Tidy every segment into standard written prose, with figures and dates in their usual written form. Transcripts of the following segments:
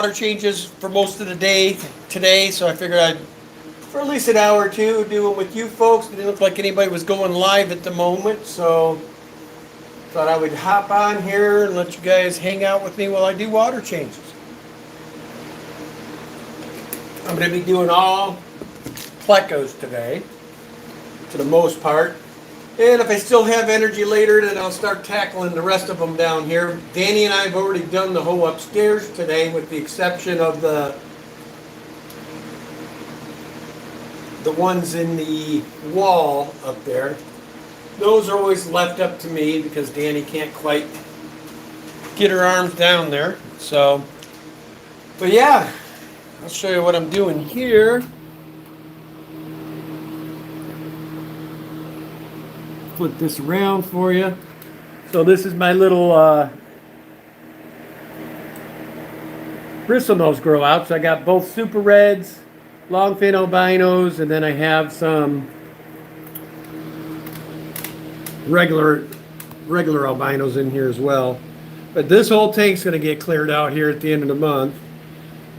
water changes for most of the day today, so I figured I'd, for at least an hour or two, do it with you folks. It didn't look like anybody was going live at the moment, so thought I would hop on here and let you guys hang out with me while I do water changes. I'm going to be doing all plecos today, for the most part. And if I still have energy later, then I'll start tackling the rest of them down here. Danny and I have already done the whole upstairs today, with the exception of the ones in the wall up there. Those are always left up to me because Danny can't quite get her arms down there. So, but yeah, I'll show you what I'm doing here. Flip this around for you. So this is my little bristlenose grow out. So I got both super reds, long fin albinos, and then I have some regular albinos in here as well. But this whole tank's going to get cleared out here at the end of the month.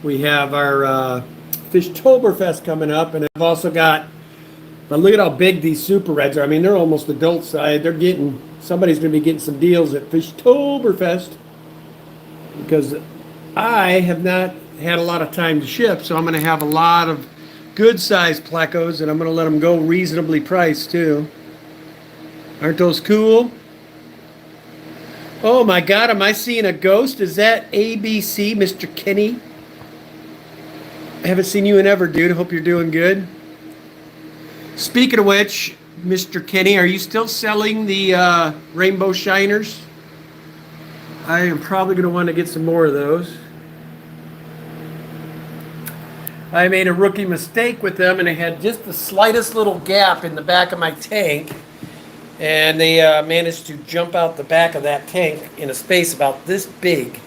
We have our Fishtoberfest coming up, and I've also got. But look at how big these super reds are. I mean, they're almost adult size. They're getting, somebody's going to be getting some deals at Fishtoberfest because I have not had a lot of time to ship. So I'm going to have a lot of good size plecos, and I'm going to let them go reasonably priced too. Aren't those cool? Oh my God, am I seeing a ghost? Is that ABC, Mr. Kenny? I haven't seen you in ever, dude. Hope you're doing good. Speaking of which, Mr. Kenny, are you still selling the rainbow shiners? I am probably going to want to get some more of those. I made a rookie mistake with them, and I had just the slightest little gap in the back of my tank, and they managed to jump out the back of that tank in a space about this big.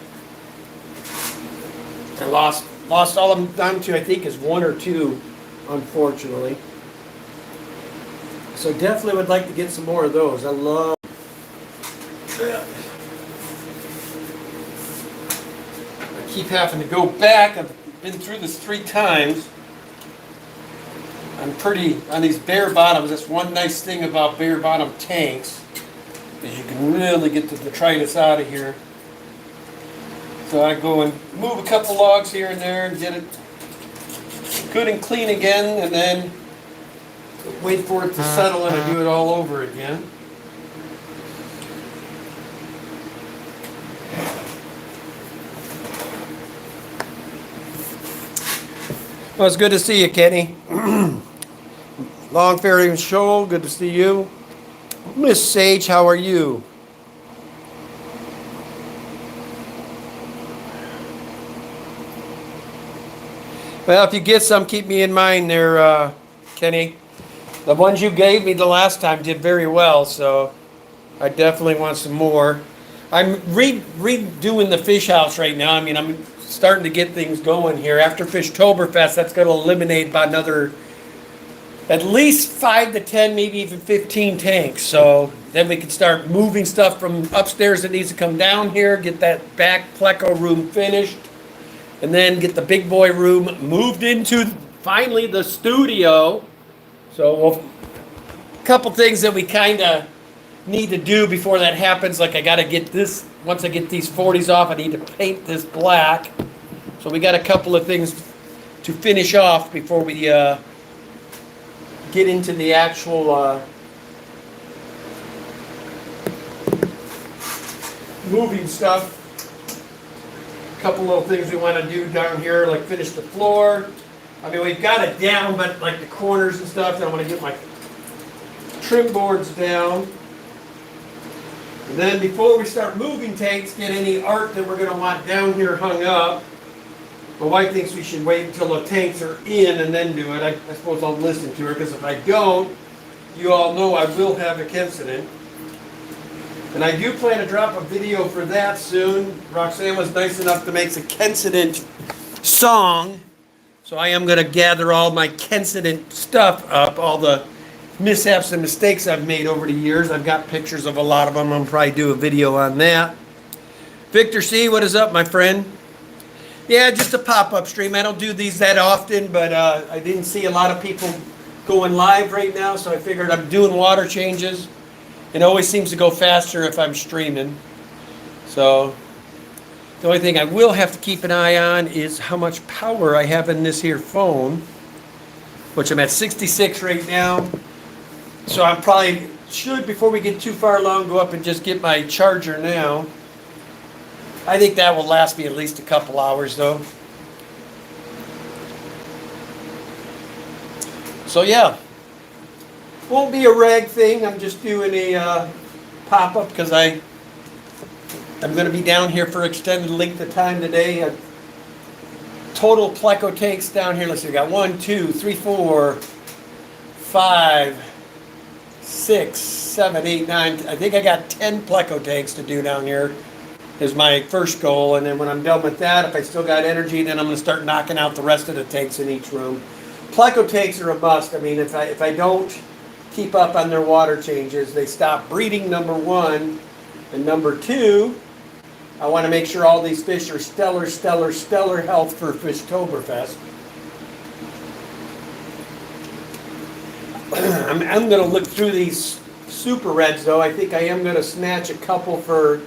I lost all of them down to, I think, is one or two, unfortunately. So definitely would like to get some more of those. I love. I keep having to go back. I've been through this 3 times. I'm pretty on these bare bottoms. That's one nice thing about bare bottom tanks, is you can really get the detritus out of here. So I go and move a couple logs here and there and get it good and clean again, and then wait for it to settle and I do it all over again. Well, it's good to see you, Kenny. Long Ferry Shoal, good to see you. Miss Sage, how are you? Well, if you get some, keep me in mind there, Kenny. The ones you gave me the last time did very well, so I definitely want some more. I'm redoing the fish house right now. I mean, I'm starting to get things going here. After Fishtoberfest, that's going to eliminate about another, at least 5 to 10, maybe even 15 tanks. So then we can start moving stuff from upstairs that needs to come down here, get that back pleco room finished, and then get the big boy room moved into, finally, the studio. So a couple things that we kind of need to do before that happens. Like I got to get this, once I get these 40s off, I need to paint this black. So we got a couple of things to finish off before we get into the actual moving stuff. A couple little things we want to do down here, like finish the floor. I mean, we've got it down, but like the corners and stuff, then I want to get my trim boards down. And then before we start moving tanks, get any art that we're going to want down here hung up. My wife thinks we should wait until the tanks are in and then do it. I suppose I'll listen to her, because if I don't, you all know I will have a incident. And I do plan to drop a video for that soon. Roxanne was nice enough to make a Kensident song. So I am going to gather all my Kensident stuff up, all the mishaps and mistakes I've made over the years. I've got pictures of a lot of them. I'm going to probably do a video on that. Victor C., what is up, my friend? Yeah, just a pop-up stream. I don't do these that often, but I didn't see a lot of people going live right now, so I figured I'm doing water changes. It always seems to go faster if I'm streaming. So the only thing I will have to keep an eye on is how much power I have in this here phone, which I'm at 66 right now. So I probably should, before we get too far along, go up and just get my charger now. I think that will last me at least a couple hours though. So yeah, won't be a rag thing. I'm just doing a pop-up because I'm going to be down here for extended length of time today. Total pleco tanks down here. Let's see, we got 1, 2, 3, 4, 5, 6, 7, 8, 9. I think I got 10 pleco tanks to do down here is my first goal. And then when I'm done with that, if I still got energy, then I'm going to start knocking out the rest of the tanks in each room. Pleco tanks are a must. I mean, if I don't keep up on their water changes, they stop breeding, number one. And number two, I want to make sure all these fish are stellar health for Fishtoberfest. I'm going to look through these super reds though. I think I am going to snatch a couple for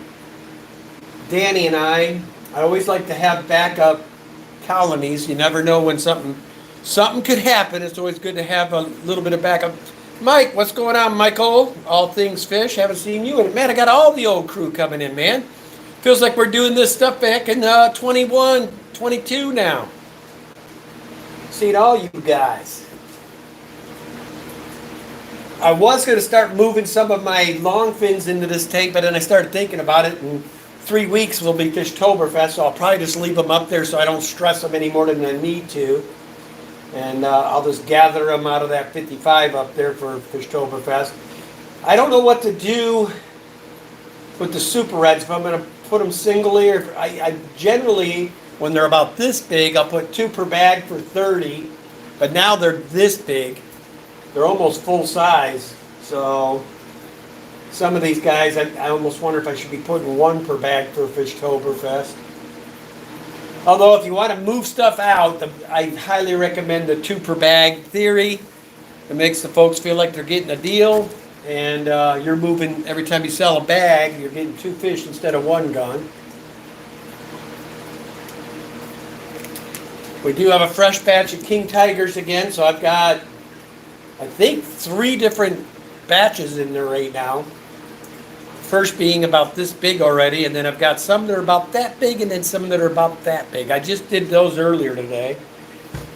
Danny and I. I always like to have backup colonies. You never know when something could happen. It's always good to have a little bit of backup. Mike, what's going on, Michael? All things fish. Haven't seen you. And man, I got all the old crew coming in, man. Feels like we're doing this stuff back in 21, 22 now. Seen all you guys. I was going to start moving some of my long fins into this tank, but then I started thinking about it. In 3 weeks will be Fishtoberfest, so I'll probably just leave them up there so I don't stress them any more than I need to. And I'll just gather them out of that 55 up there for Fishtoberfest. I don't know what to do with the super reds, but I'm going to put them singly. Or I generally, when they're about this big, I'll put 2 per bag for 30. But now they're this big. They're almost full size. So some of these guys, I almost wonder if I should be putting 1 per bag for Fishtoberfest. Although if you want to move stuff out, I highly recommend the 2 per bag theory. It makes the folks feel like they're getting a deal. And you're moving, every time you sell a bag, you're getting 2 fish instead of 1 gone. We do have a fresh batch of king tigers again, so I've got, I think, 3 different batches in there right now. First being about this big already, and then I've got some that are about that big, and then some that are about that big. I just did those earlier today.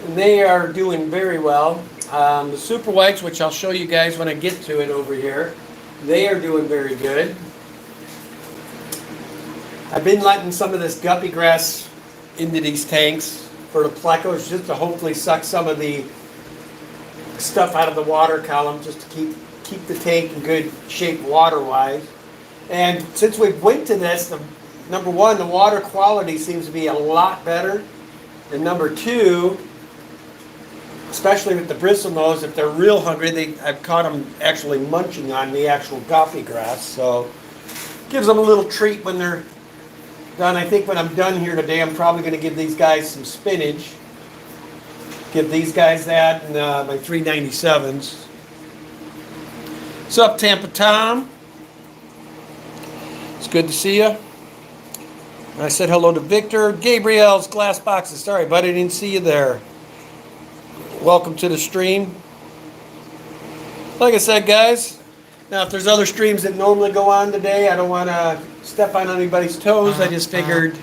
And they are doing very well. The super whites, which I'll show you guys when I get to it over here, they are doing very good. I've been letting some of this guppy grass into these tanks for the plecos just to hopefully suck some of the stuff out of the water column, just to keep the tank in good shape water-wise. And since we went to this, number one, the water quality seems to be a lot better. And number two, especially with the bristlenose, if they're real hungry, I've caught them actually munching on the actual guppy grass. So gives them a little treat when they're done. I think when I'm done here today, I'm probably going to give these guys some spinach. Give these guys that and my 397s. What's up, Tampa Tom? It's good to see you. I said hello to Victor. Gabriel's glass boxes. Sorry, buddy, I didn't see you there. Welcome to the stream. Like I said, guys, now if there's other streams that normally go on today, I don't want to step on anybody's toes. I just figured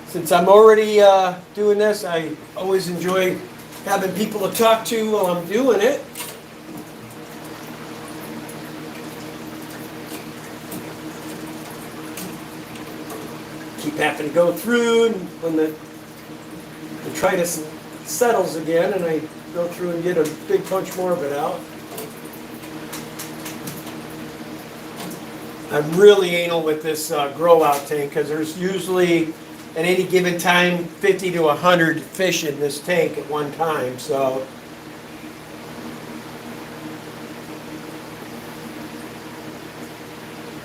since I'm already doing this, I always enjoy having people to talk to while I'm doing it. Keep having to go through, and when the detritus settles again, and I go through and get a big bunch more of it out. I'm really anal with this grow out tank because there's usually at any given time 50 to 100 fish in this tank at one time. So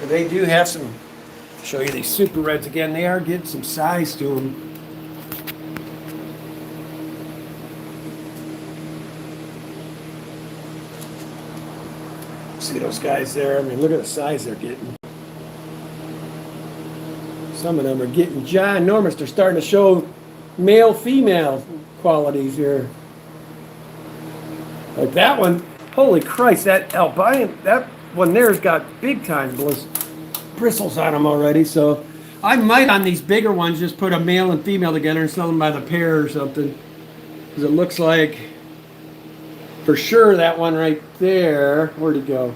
they do have some. Show you these super reds again. They are getting some size to them. See those guys there? I mean, look at the size they're getting. Some of them are getting ginormous. They're starting to show male-female qualities here. Like that one. Holy Christ, that albino, that one there's got big time bristles on them already. So I might on these bigger ones just put a male and female together and sell them by the pair or something. Because it looks like, for sure, that one right there, where'd he go?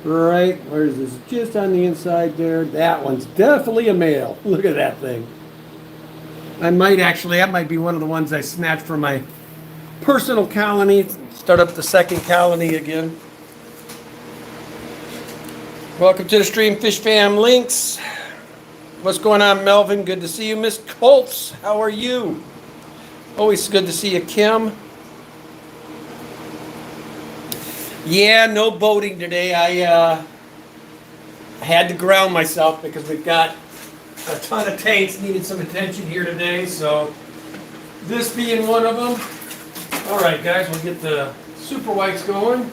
Right, where is this? Just on the inside there. That one's definitely a male. Look at that thing. I might actually, that might be one of the ones I snatched from my personal colony. Start up the second colony again. Welcome to the stream, Fish Fam Links. What's going on, Melvin? Good to see you. Miss Colts, how are you? Always good to see you, Kim. Yeah, no boating today. I had to ground myself because we've got a ton of tanks needing some attention here today. So this being one of them. All right, guys, we'll get the super whites going.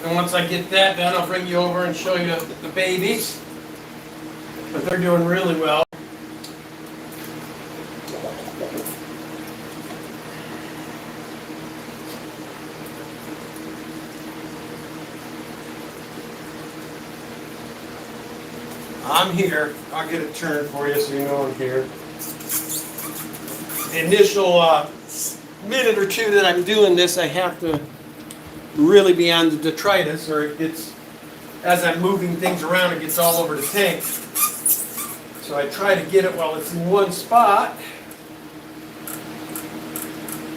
And once I get that done, I'll bring you over and show you the babies. But they're doing really well. I'm here. I'll get a turn for you so you know I'm here. The initial minute or two that I'm doing this, I have to really be on the detritus, or it gets, as I'm moving things around, it gets all over the tank. So I try to get it while it's in one spot,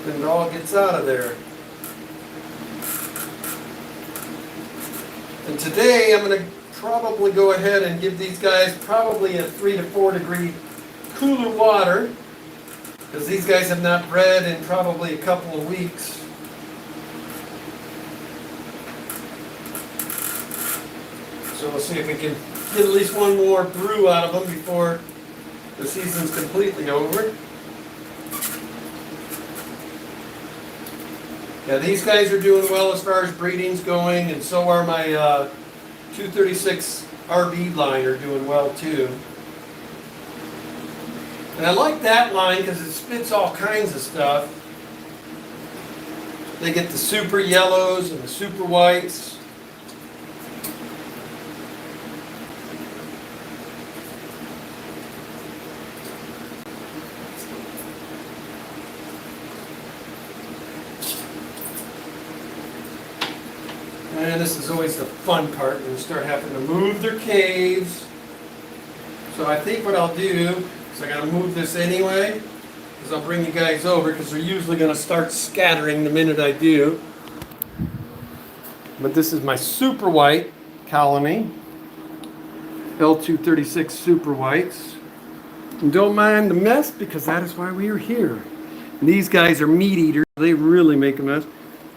and it all gets out of there. And today I'm going to probably go ahead and give these guys probably a 3 to 4 degree cooler water, because these guys have not bred in probably a couple of weeks. So we'll see if we can get at least one more brew out of them before the season's completely over. Yeah, these guys are doing well as far as breeding's going, and so are my 236 RB line are doing well too. And I like that line because it spits all kinds of stuff. They get the super yellows and the super whites. And this is always the fun part when you start having to move their caves. So I think what I'll do is I got to move this anyway, because I'll bring you guys over, because they're usually going to start scattering the minute I do. But this is my super white colony, L236 super whites. And don't mind the mess, because that is why we are here. And these guys are meat eaters. They really make a mess.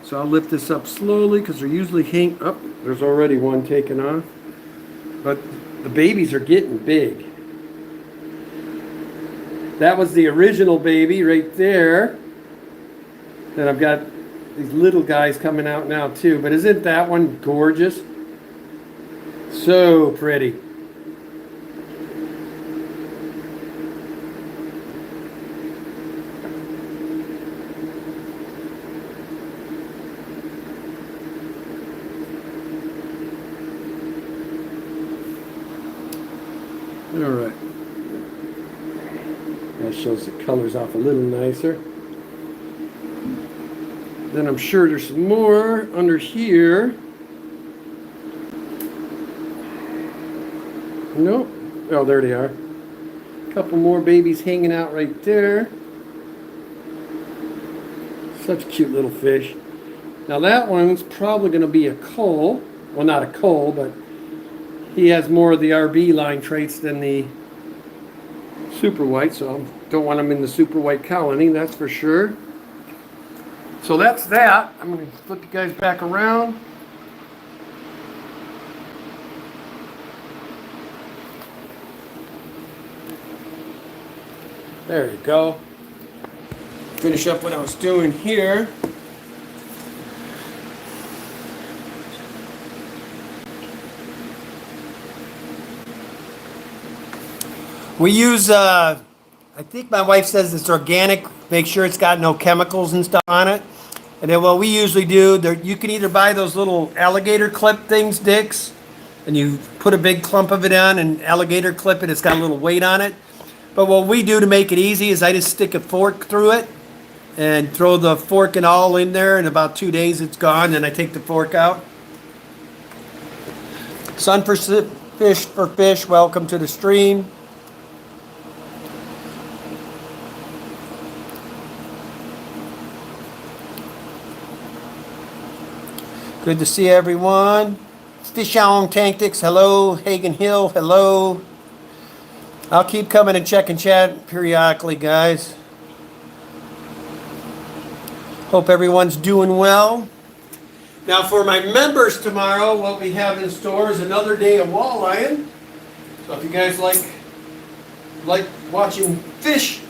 So I'll lift this up slowly because they're usually up. There's already one taken off. But the babies are getting big. That was the original baby right there. Then I've got these little guys coming out now too. But isn't that one gorgeous? So pretty. All right. That shows the colors off a little nicer. Then I'm sure there's some more under here. Nope. Oh, there they are. A couple more babies hanging out right there. Such cute little fish. Now that one's probably going to be a cull. Well, not a cull, but he has more of the RB line traits than the super white, so I don't want him in the super white colony, that's for sure. So that's that. I'm going to flip you guys back around. There you go. Finish up what I was doing here. We use, I think my wife says it's organic. Make sure it's got no chemicals and stuff on it. And then what we usually do, you can either buy those little alligator clip things, Dicks, and you put a big clump of it on and alligator clip it. It's got a little weight on it. But what we do to make it easy is I just stick a fork through it and throw the fork and all in there. In about 2 days, it's gone. Then I take the fork out. Sun for Fish for Fish, welcome to the stream. Good to see everyone. Fish on Tactics, hello. Hagen Hill, hello. I'll keep coming and checking chat periodically, guys. Hope everyone's doing well. Now for my members tomorrow, what we have in store is another day of walleyeing. So if you guys like watching fishing,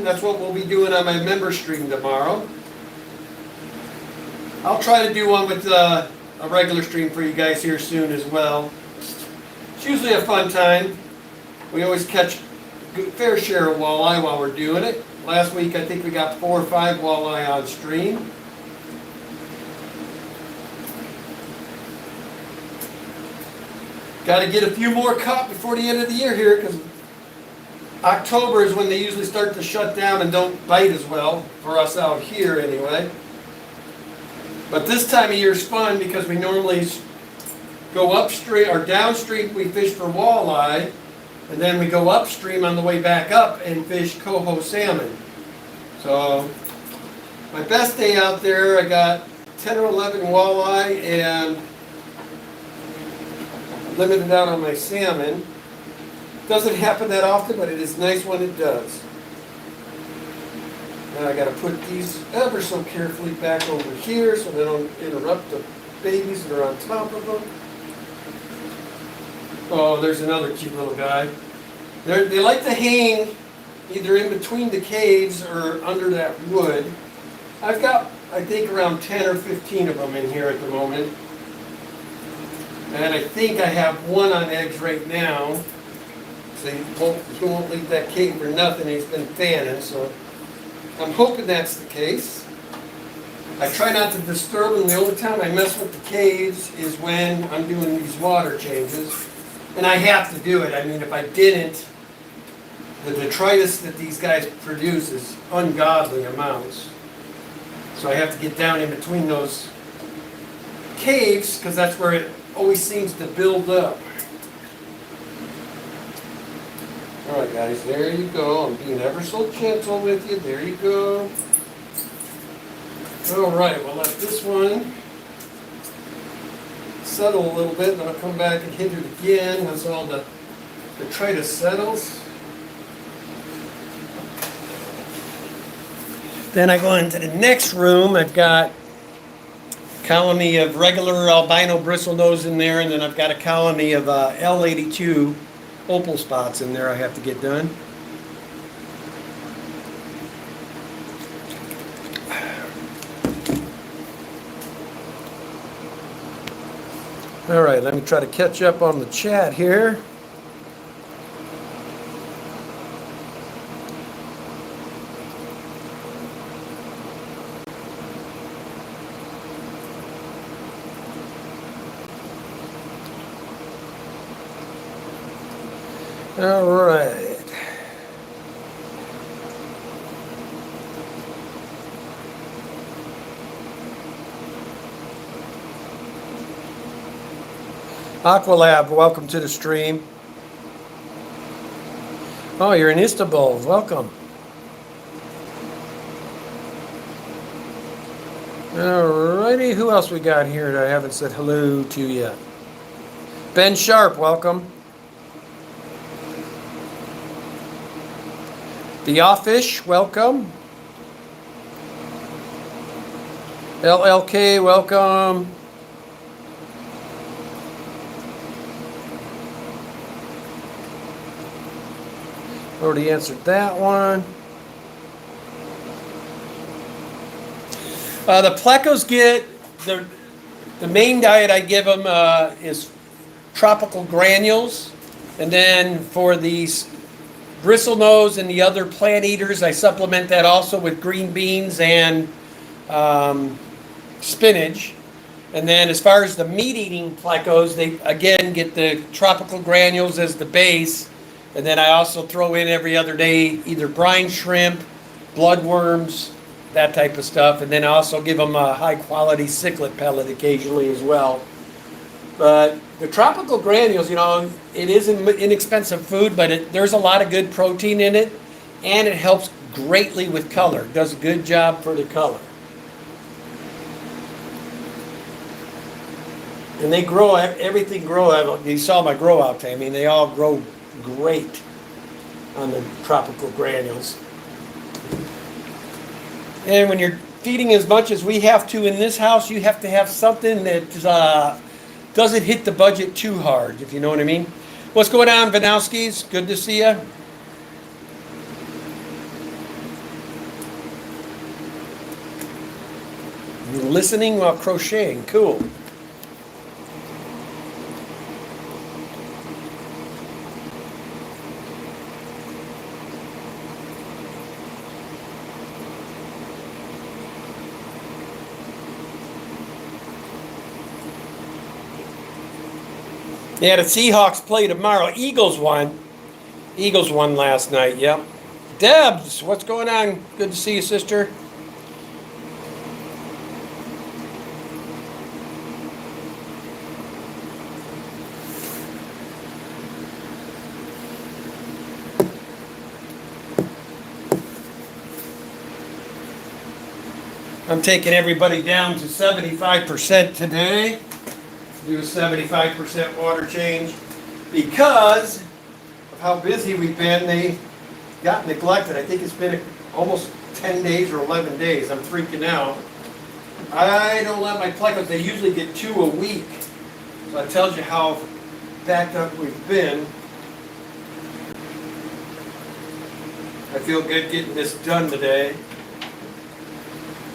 that's what we'll be doing on my member stream tomorrow. I'll try to do one with a regular stream for you guys here soon as well. It's usually a fun time. We always catch a fair share of walleye while we're doing it. Last week I think we got 4 or 5 walleye on stream. Got to get a few more caught before the end of the year here, because October is when they usually start to shut down and don't bite as well, for us out here anyway. But this time of year is fun because we normally go upstream or downstream, we fish for walleye, and then we go upstream on the way back up and fish coho salmon. So my best day out there, I got 10 or 11 walleye and limited out on my salmon. Doesn't happen that often, but it is nice when it does. Now I got to put these ever so carefully back over here so they don't interrupt the babies that are on top of them. Oh, there's another cute little guy. They like to hang either in between the caves or under that wood. I've got, I think, around 10 or 15 of them in here at the moment. And I think I have one on eggs right now. So he won't leave that cave for nothing. He's been fanning, so I'm hoping that's the case. I try not to disturb them. The only time I mess with the caves is when I'm doing these water changes. And I have to do it. I mean, if I didn't, the detritus that these guys produce is ungodly amounts. So I have to get down in between those caves because that's where it always seems to build up. All right, guys, there you go. I'm being ever so gentle with you. There you go. All right, we'll let this one settle a little bit, then I'll come back and hit it again once all the detritus settles. Then I go into the next room. I've got a colony of regular albino bristlenose in there, and then I've got a colony of L82 opal spots in there I have to get done. All right, let me try to catch up on the chat here. All right. Aqualab, welcome to the stream. Oh, you're in Istanbul. Welcome. Alrighty, who else we got here that I haven't said hello to yet? Ben Sharp, welcome. The Offish, welcome. LLK, welcome. Already answered that one. The plecos get, the main diet I give them is tropical granules. And then for these bristlenose and the other plant eaters, I supplement that also with green beans and spinach. And then as far as the meat-eating plecos, they again get the tropical granules as the base. And then I also throw in every other day either brine shrimp, bloodworms, that type of stuff. And then I also give them a high-quality cichlid pellet occasionally as well. But the tropical granules, it is an inexpensive food, but there's a lot of good protein in it, and it helps greatly with color. It does a good job for the color. And they grow, everything grow. You saw my grow out there. I mean, they all grow great on the tropical granules. And when you're feeding as much as we have to in this house, you have to have something that doesn't hit the budget too hard, if you know what I mean. What's going on, Vanowskis? Good to see you. You're listening while crocheting. Cool. Yeah, the Seahawks play tomorrow. Eagles won. Eagles won last night, yep. Debs, what's going on? Good to see you, sister. I'm taking everybody down to 75% today. Do a 75% water change because of how busy we've been. They got neglected. I think it's been almost 10 days or 11 days. I'm freaking out. I don't let my plecos, they usually get 2 a week. So that tells you how backed up we've been. I feel good getting this done today.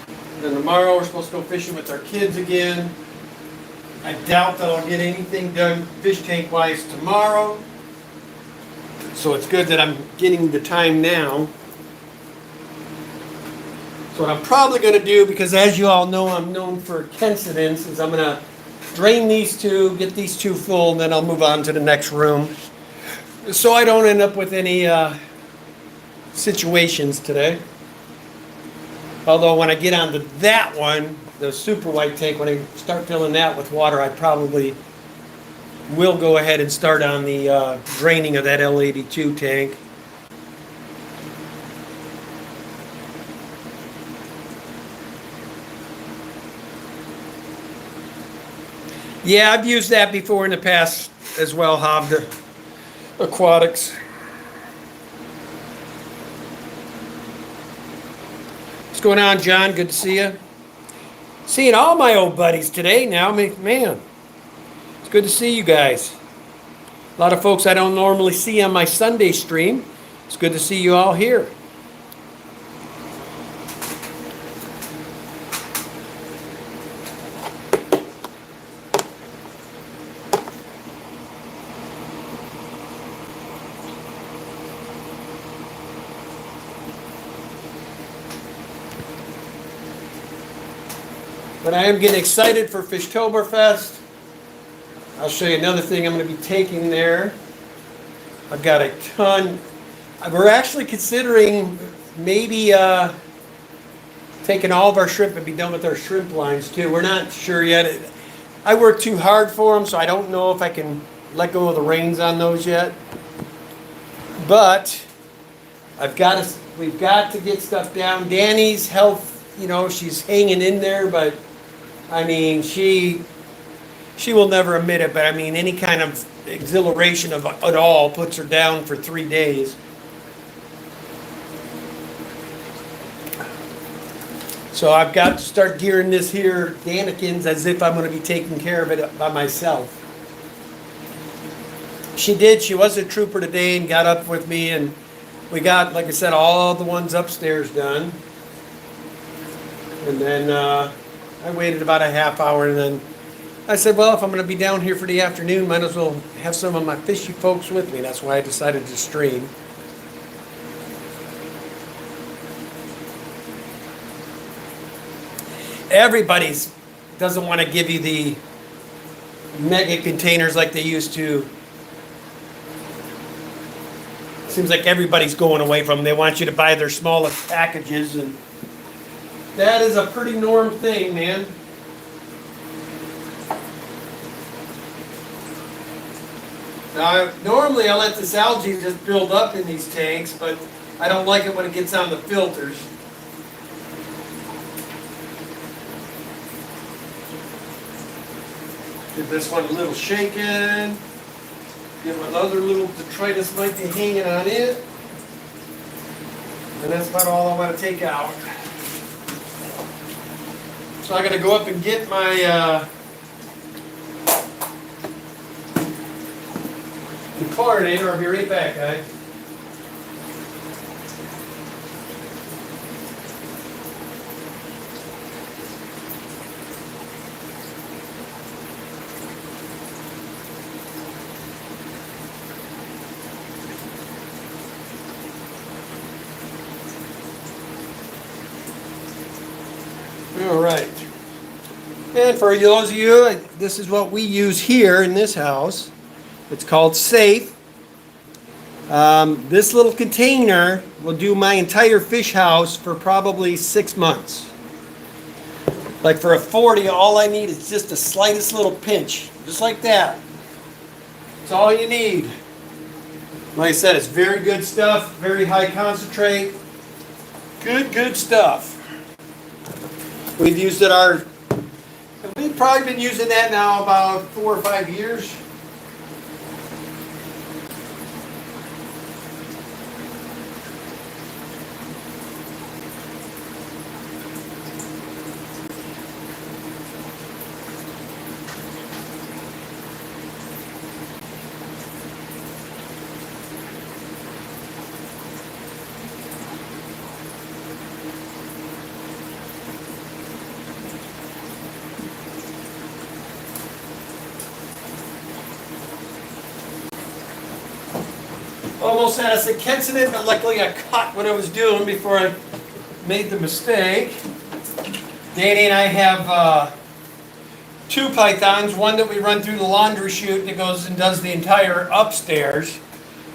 And then tomorrow we're supposed to go fishing with our kids again. I doubt that I'll get anything done fish tank wise tomorrow. So it's good that I'm getting the time now. So what I'm probably going to do, because as you all know I'm known for coincidence, is I'm going to drain these 2, get these 2 full, and then I'll move on to the next room. So I don't end up with any situations today. Although when I get onto that one, the super white tank, when I start filling that with water, I probably will go ahead and start on the draining of that L82 tank. Yeah, I've used that before in the past as well, Hob, the aquatics. What's going on, John? Good to see you. Seeing all my old buddies today now, man. It's good to see you guys. A lot of folks I don't normally see on my Sunday stream. It's good to see you all here. But I am getting excited for Fishtoberfest. I'll show you another thing I'm going to be taking there. I've got a ton. We're actually considering maybe taking all of our shrimp and be done with our shrimp lines too. We're not sure yet. I work too hard for them, so I don't know if I can let go of the reins on those yet. But we've got to get stuff down. Danny's health, she's hanging in there, but I mean, she will never admit it, but I mean, any kind of exhilaration of it all puts her down for 3 days. So I've got to start gearing this here Dannikins as if I'm going to be taking care of it by myself. She did. She was a trooper today and got up with me, and we got, like I said, all the ones upstairs done. And then I waited about a half hour, and then I said, well, if I'm going to be down here for the afternoon, might as well have some of my fishy folks with me. That's why I decided to stream. Everybody's doesn't want to give you the mega containers like they used to. Seems like everybody's going away from them. They want you to buy their smallest packages, and that is a pretty norm thing, man. Now, normally I let this algae just build up in these tanks, but I don't like it when it gets on the filters. Give this one a little shaken. Get my other little detritus might be hanging on it. And that's about all I want to take out. So I got to go up and get my chlorinator. I'll be right back, guys. All right. And for those of you, this is what we use here in this house. It's called Safe. This little container will do my entire fish house for probably 6 months. Like for a 40, all I need is just the slightest little pinch. Just like that. That's all you need. Like I said, it's very good stuff. Very high concentrate. Good stuff. We've used it we've probably been using that now about 4 or 5 years. Almost had a sick incident, but luckily I caught what I was doing before I made the mistake. Danny and I have 2 pythons, one that we run through the laundry chute that goes and does the entire upstairs.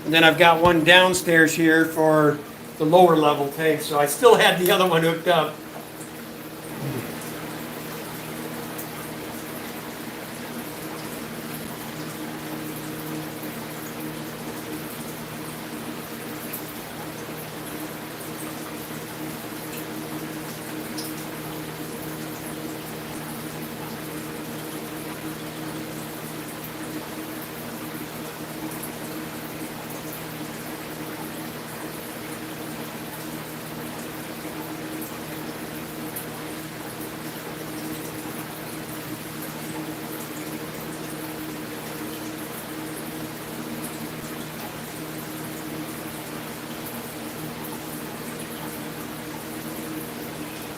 And then I've got one downstairs here for the lower level tank, so I still had the other one hooked up.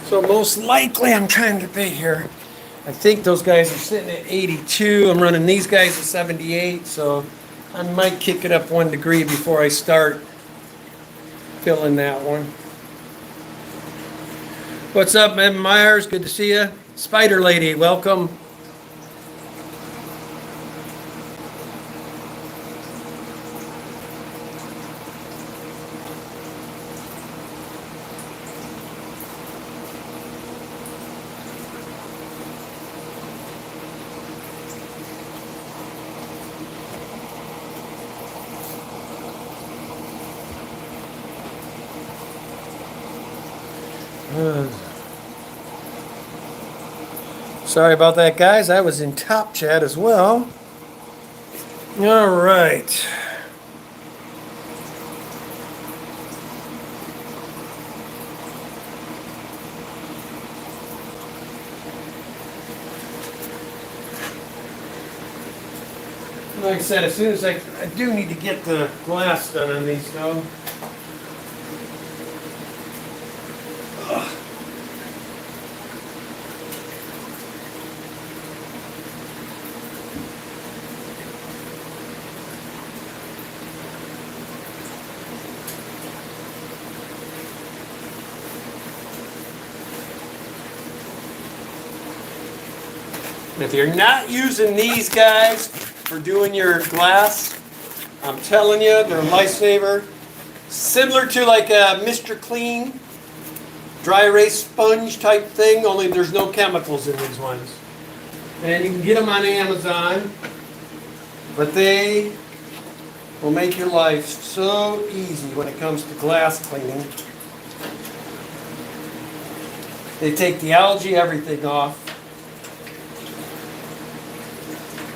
So most likely I'm trying to be here. I think those guys are sitting at 82. I'm running these guys at 78, so I might kick it up 1 degree before I start filling that one. What's up, Ed Myers? Good to see you. Spider Lady, welcome. Sorry about that, guys. I was in top chat as well. All right. Like I said, as soon as I do need to get the glass done on these, though. And if you're not using these guys for doing your glass, I'm telling you, they're a lifesaver. Similar to like a Mr. Clean dry erase sponge type thing, only there's no chemicals in these ones. And you can get them on Amazon, but they will make your life so easy when it comes to glass cleaning. They take the algae, everything off.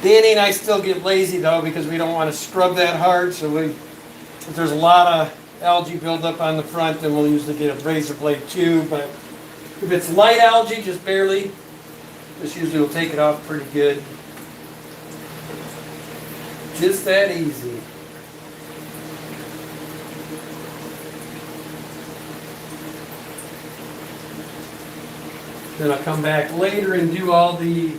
Danny and I still get lazy though because we don't want to scrub that hard, so if there's a lot of algae buildup on the front, then we'll usually get a razor blade too. But if it's light algae, just barely, this usually will take it off pretty good. Just that easy. Then I'll come back later and do all the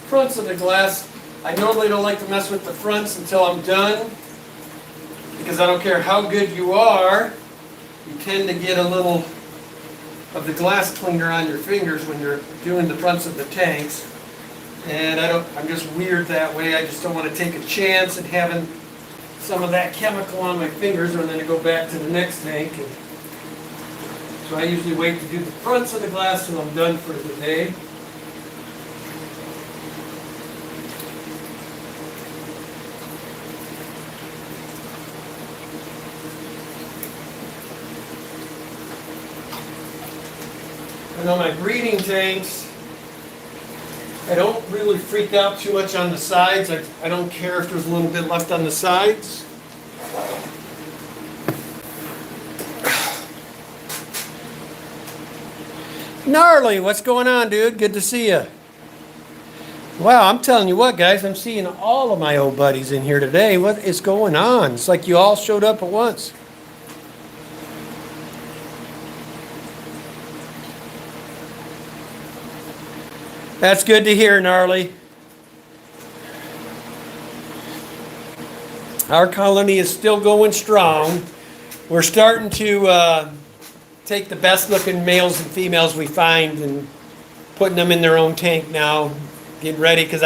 fronts of the glass. I normally don't like to mess with the fronts until I'm done, because I don't care how good you are, you tend to get a little of the glass cleaner on your fingers when you're doing the fronts of the tanks. And I'm just weird that way. I just don't want to take a chance at having some of that chemical on my fingers and then go back to the next tank. And so I usually wait to do the fronts of the glass till I'm done for the day. And on my breeding tanks, I don't really freak out too much on the sides. I don't care if there's a little bit left on the sides. Gnarly, what's going on, dude? Good to see you. Wow, I'm telling you what, guys, I'm seeing all of my old buddies in here today. What is going on? It's like you all showed up at once. That's good to hear, Gnarly. Our colony is still going strong. We're starting to take the best looking males and females we find and putting them in their own tank now, getting ready, because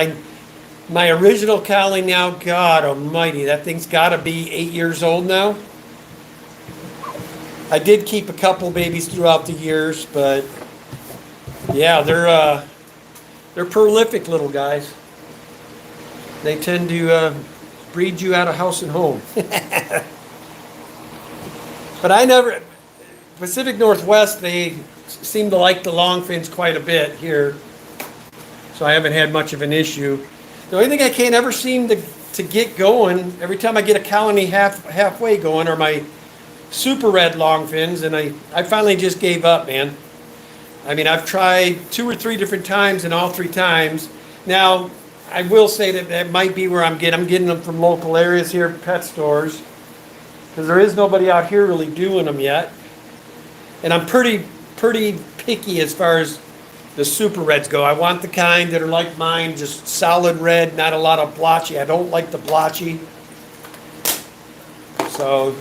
my original colony now, God almighty, that thing's got to be 8 years old now. I did keep a couple babies throughout the years, but yeah, they're prolific little guys. They tend to breed you out of house and home. But Pacific Northwest, they seem to like the longfins quite a bit here. So I haven't had much of an issue. The only thing I can't ever seem to get going, every time I get a colony halfway going, are my super red longfins, and I finally just gave up, man. I mean, I've tried 2 or 3 different times, and all 3 times. Now, I will say that might be where I'm getting them from local areas here, pet stores, because there is nobody out here really doing them yet. And I'm pretty picky as far as the super reds go. I want the kind that are like mine, just solid red, not a lot of blotchy. I don't like the blotchy. So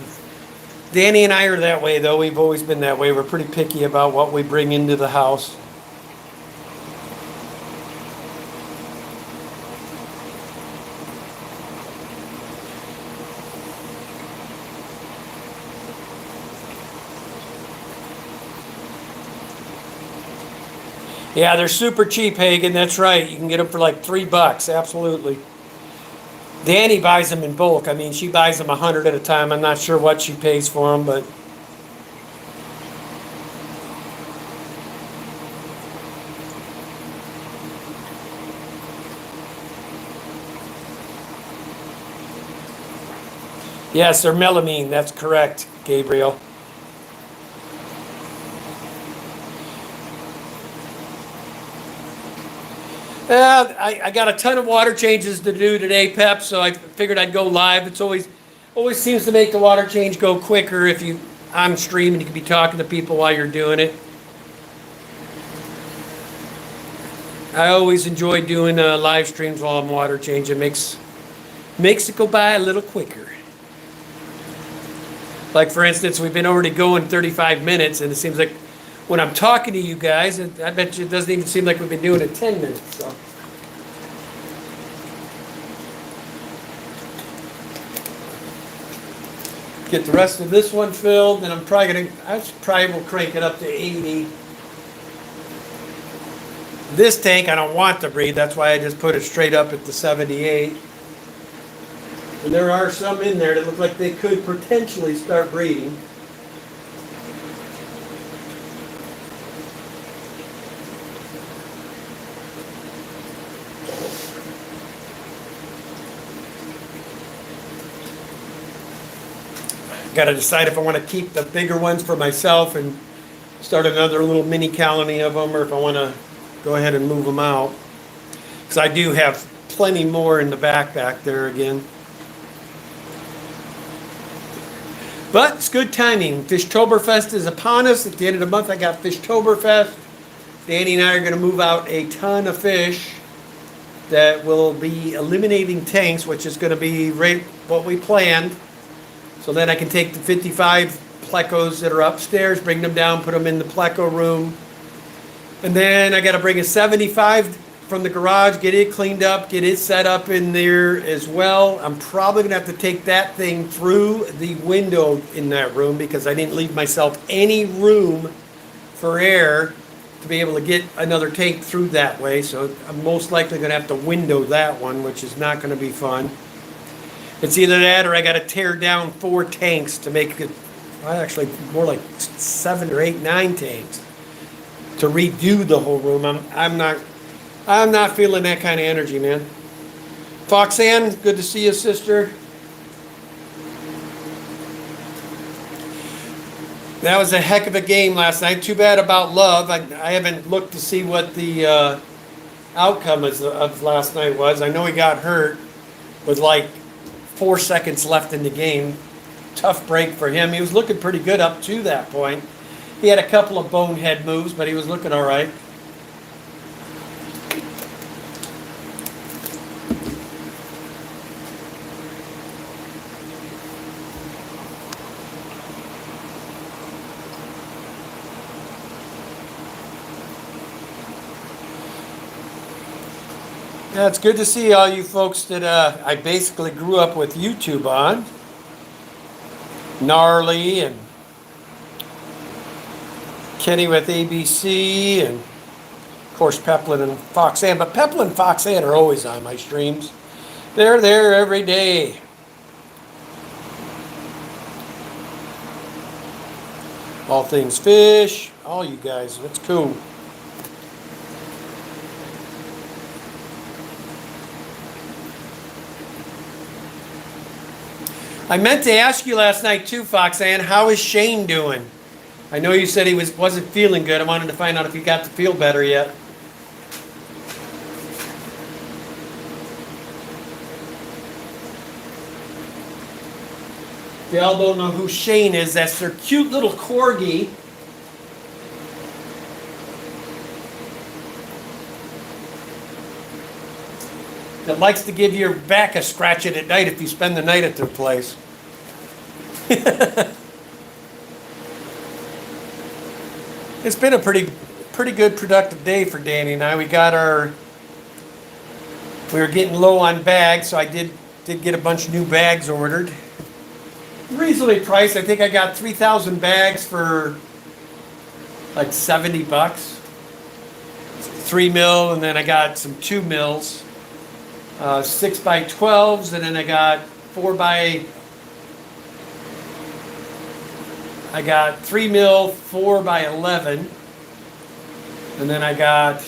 Danny and I are that way, though. We've always been that way. We're pretty picky about what we bring into the house. Yeah, they're super cheap, Hagen. That's right. You can get them for like $3. Absolutely. Danny buys them in bulk. I mean, she buys them 100 at a time. I'm not sure what she pays for them, but yes, they're melamine. That's correct, Gabriel. I got a ton of water changes to do today, Pep, so I figured I'd go live. It's always seems to make the water change go quicker if I'm streaming. You can be talking to people while you're doing it. I always enjoy doing live streams while I'm water changing. Makes it go by a little quicker. Like, for instance, we've been already going 35 minutes, and it seems like when I'm talking to you guys, I bet you it doesn't even seem like we've been doing it 10 minutes. So Get the rest of this one filled, and I probably will crank it up to 80. This tank I don't want to breed, that's why I just put it straight up at the 78. And there are some in there that look like they could potentially start breeding. Got to decide if I want to keep the bigger ones for myself and start another little mini colony of them, or if I want to go ahead and move them out. Because I do have plenty more in the back there again. But it's good timing. Fishtoberfest is upon us. At the end of the month, I got Fishtoberfest. Danny and I are going to move out a ton of fish that will be eliminating tanks, which is going to be right what we planned. So then I can take the 55 plecos that are upstairs, bring them down, put them in the pleco room. And then I got to bring a 75 from the garage, get it cleaned up, get it set up in there as well. I'm probably going to have to take that thing through the window in that room because I didn't leave myself any room for air to be able to get another tank through that way. So I'm most likely going to have to window that one, which is not going to be fun. It's either that or I got to tear down 4 tanks to make it, well, actually more like 7 or 8, 9 tanks to redo the whole room. I'm not feeling that kind of energy, man. Foxanne, good to see you, sister. That was a heck of a game last night. Too bad about Love. I haven't looked to see what the outcome of last night was. I know he got hurt with like 4 seconds left in the game. Tough break for him. He was looking pretty good up to that point. He had a couple of bonehead moves, but he was looking all right. Yeah, it's good to see all you folks that I basically grew up with YouTube on. Gnarly and Kenny with ABC and of course Peplin and Foxanne. But Peplin and Foxanne are always on my streams. They're there every day. All things fish, all you guys, that's cool. I meant to ask you last night too, Foxanne, how is Shane doing? I know you said he wasn't feeling good. I wanted to find out if he got to feel better yet. If y'all don't know who Shane is, that's their cute little corgi. That likes to give your back a scratching at night if you spend the night at their place. It's been a pretty good productive day for Danny and I. We were getting low on bags, so I did get a bunch of new bags ordered. Reasonably priced. I think I got 3,000 bags for like $70. 3 mil, and then I got some 2 mils. 6 by 12s, and then I got 3 mil 4 by 11, and then I got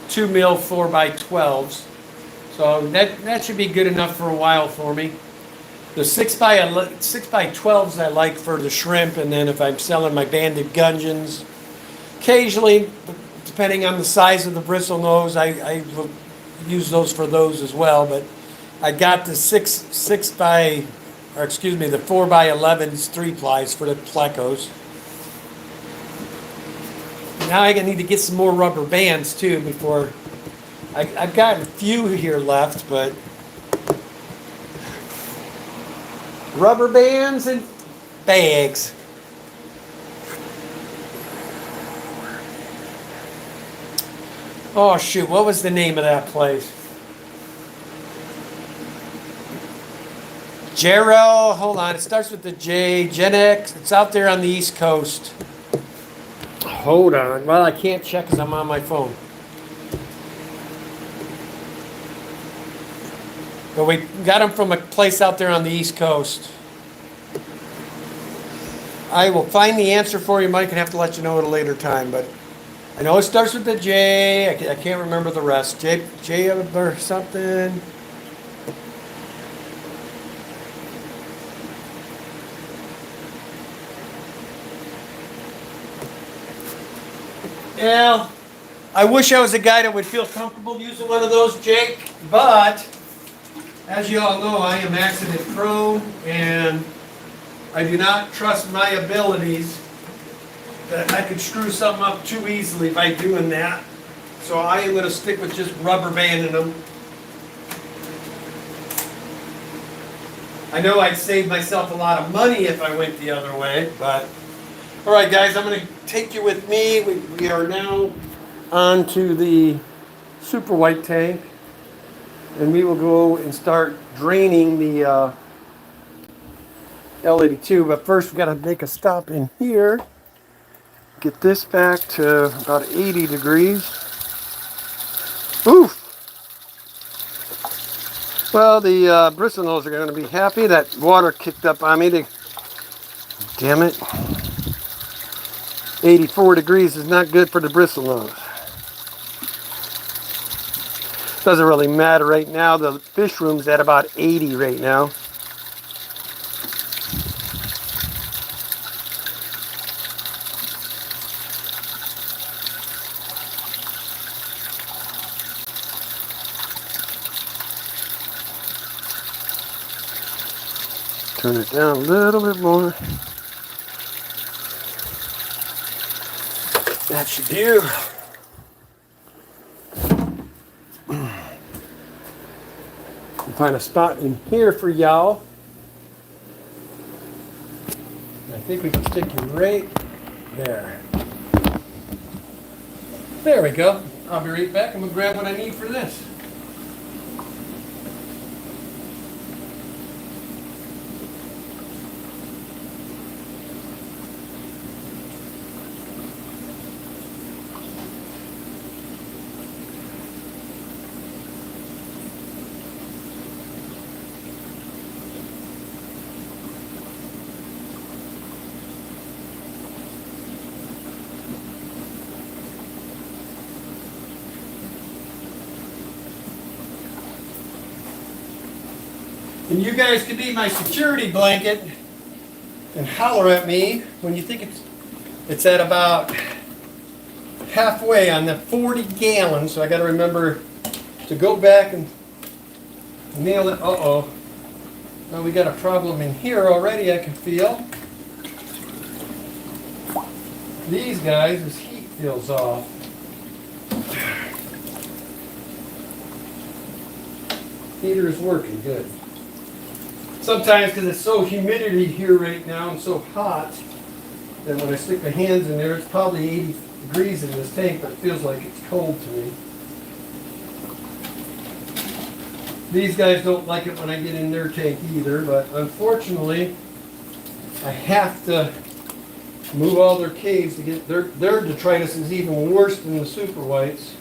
2 mil 4 by 12s. So that should be good enough for a while for me. The 6 by 12s I like for the shrimp, and then if I'm selling my banded gudgeons, occasionally, depending on the size of the bristle nose, I will use those for those as well. But I got the 4 by 11s 3-plies for the plecos. Now I need to get some more rubber bands too before. I've got a few here left, but rubber bands and bags. Oh shoot, what was the name of that place? Jarrell, hold on, it starts with the J. Gen X, it's out there on the East Coast. Hold on, well, I can't check because I'm on my phone. But we got them from a place out there on the East Coast. I will find the answer for you, Mike, and have to let you know at a later time. But I know it starts with the J. I can't remember the rest. J or something. Yeah, I wish I was a guy that would feel comfortable using one of those, Jake, but as you all know, I am accident prone and I do not trust my abilities that I could screw something up too easily by doing that. So I am going to stick with just rubber banding them. I know I'd save myself a lot of money if I went the other way, but all right, guys, I'm going to take you with me. We are now on to the super white tank, and we will go and start draining the L82. But first, we've got to make a stop in here. Get this back to about 80 degrees. Oof! Well, the bristlenose are going to be happy. That water kicked up on me. Damn it. 84 degrees is not good for the bristlenose. Doesn't really matter right now. The fish room's at about 80 right now. Turn it down a little bit more. That should do. Find a spot in here for y'all. I think we can stick you right there. There we go. I'll be right back. I'm going to grab what I need for this. And you guys can be my security blanket and holler at me when you think it's at about halfway on the 40 gallons. So I got to remember to go back and nail it. Uh-oh. Well, we got a problem in here already, I can feel. These guys, this heat feels off. Heater is working good. Sometimes, because it's so humidity here right now and so hot, that when I stick my hands in there, it's probably 80 degrees in this tank, but it feels like it's cold to me. These guys don't like it when I get in their tank either, but unfortunately, I have to move all their caves to get their detritus is even worse than the super whites.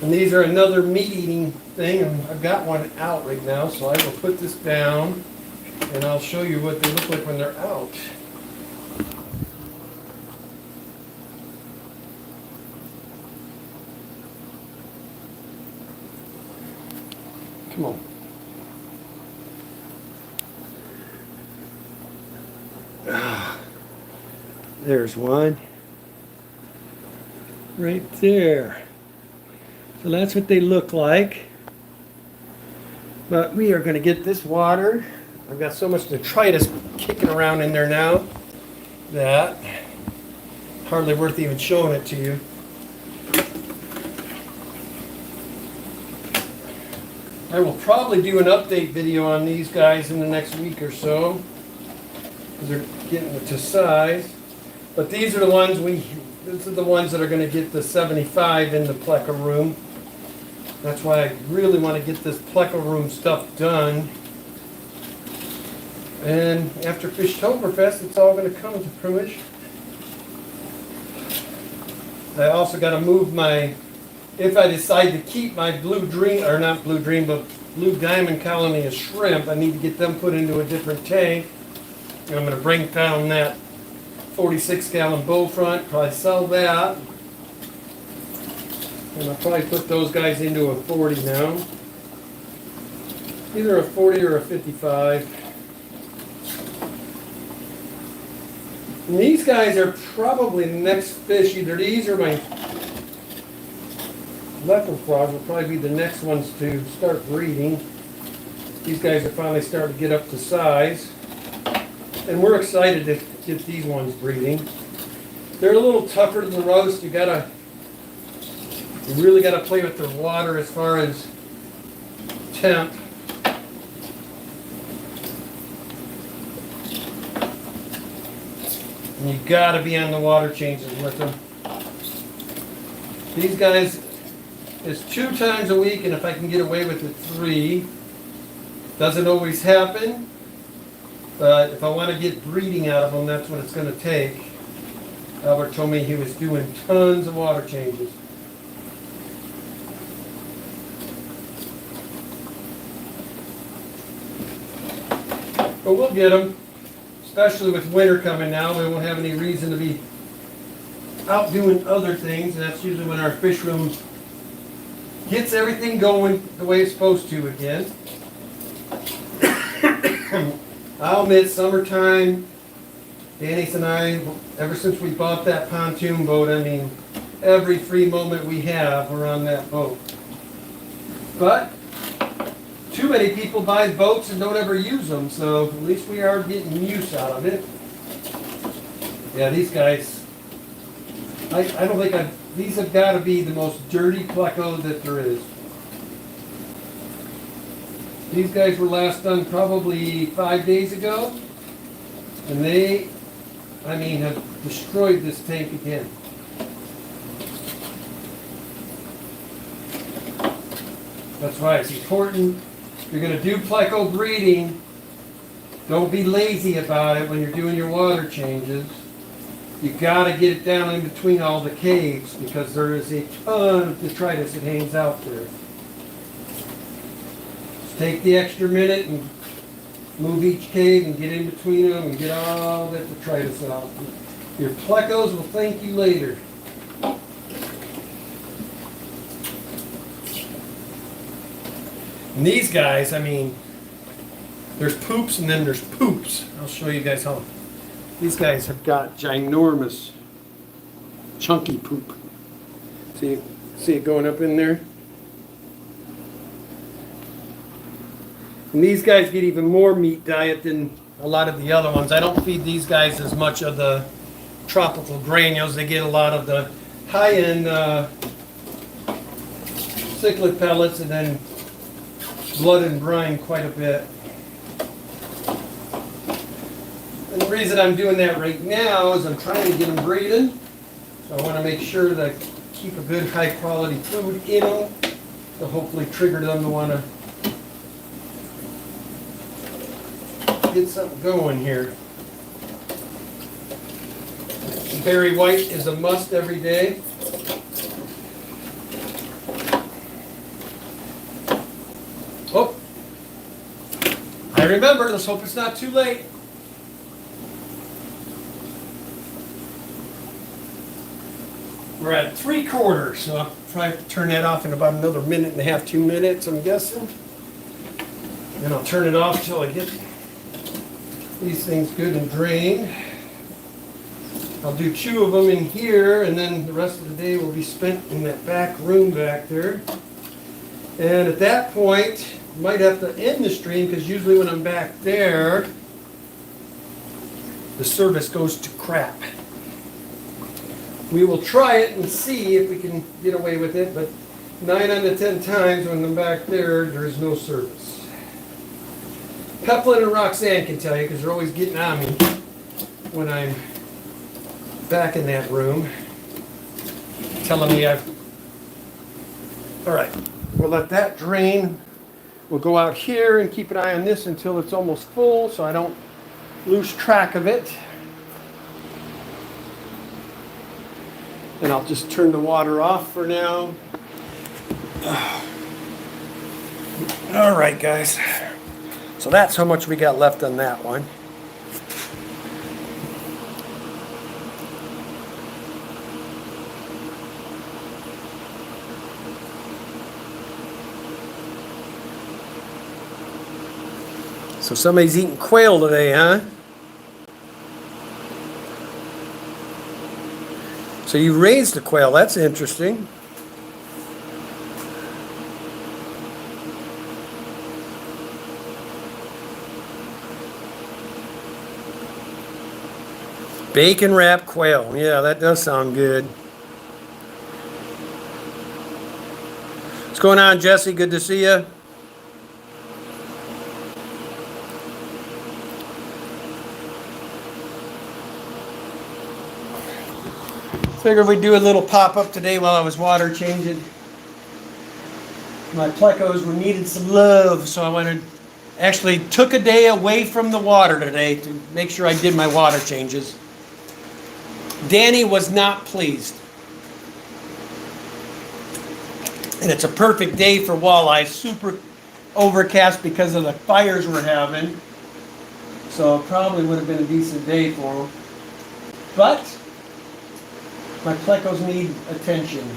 And these are another meat-eating thing, and I've got one out right now, so I will put this down, and I'll show you what they look like when they're out. Come on. There's one. Right there. So that's what they look like. But we are going to get this water. I've got so much detritus kicking around in there now that hardly worth even showing it to you. I will probably do an update video on these guys in the next week or so, because they're getting to size. But these are the ones these are the ones that are going to get the 75 in the pleco room. That's why I really want to get this pleco room stuff done. And after Fishtoberfest, it's all going to come to fruition. I also got to move my, if I decide to keep my blue dream, or not blue dream, but blue diamond colony of shrimp, I need to get them put into a different tank. And I'm going to bring down that 46-gallon bow front, probably sell that. And I'll probably put those guys into a 40 now. Either a 40 or a 55. And these guys are probably the next fish. Either these or my leopard frogs will probably be the next ones to start breeding. These guys are finally starting to get up to size. And we're excited to get these ones breeding. They're a little tougher than the roast. You really gotta play with the water as far as temp. And you gotta be on the water changes with them. These guys is 2 times a week, and if I can get away with it, 3. Doesn't always happen, but if I want to get breeding out of them, that's what it's going to take. Albert told me he was doing tons of water changes. But we'll get them, especially with winter coming now. We won't have any reason to be out doing other things, and that's usually when our fish room gets everything going the way it's supposed to again. I'll admit, summertime, Danny's and I, ever since we bought that pontoon boat, I mean, every free moment we have, we're on that boat. But too many people buy boats and don't ever use them, so at least we are getting use out of it. Yeah, these guys, I don't think these have got to be the most dirty pleco that there is. These guys were last done probably 5 days ago, and they, I mean, have destroyed this tank again. That's why it's important. If you're going to do pleco breeding, don't be lazy about it when you're doing your water changes. You got to get it down in between all the caves, because there is a ton of detritus that hangs out there. Just take the extra minute and move each cave and get in between them and get all that detritus out. Your plecos will thank you later. And these guys, I mean, there's poops and then there's poops. I'll show you guys how. These guys have got ginormous, chunky poop. See it going up in there? And these guys get even more meat diet than a lot of the other ones. I don't feed these guys as much of the tropical granules. They get a lot of the high-end cichlid pellets and then blood and brine quite a bit. And the reason I'm doing that right now is I'm trying to get them breeding. So I want to make sure that I keep a good high quality food in them to hopefully trigger them to want to get something going here. Berry white is a must every day. Oh, I remember. Let's hope it's not too late. We're at 3/4, so I'll probably turn that off in about another 1.5, 2 minutes, I'm guessing. Then I'll turn it off till I get these things good and drained. I'll do 2 of them in here, and then the rest of the day will be spent in that back room back there. And at that point, I might have to end the stream, because usually when I'm back there, the service goes to crap. We will try it and see if we can get away with it, but 9 out of 10 times when I'm back there, there is no service. Peplin and Roxanne can tell you, because they're always getting on me when I'm back in that room, telling me I've... All right, we'll let that drain. We'll go out here and keep an eye on this until it's almost full, so I don't lose track of it. And I'll just turn the water off for now. All right, guys. So that's how much we got left on that one. So somebody's eating quail today, huh? So you raised a quail, that's interesting. Bacon wrapped quail, yeah, that does sound good. What's going on, Jesse? Good to see you. Figured we'd do a little pop-up today while I was water changing. My plecos were needed some love, so I actually took a day away from the water today to make sure I did my water changes. Danny was not pleased. And it's a perfect day for walleye. Super overcast because of the fires we're having. So it probably would have been a decent day for them. But my plecos need attention.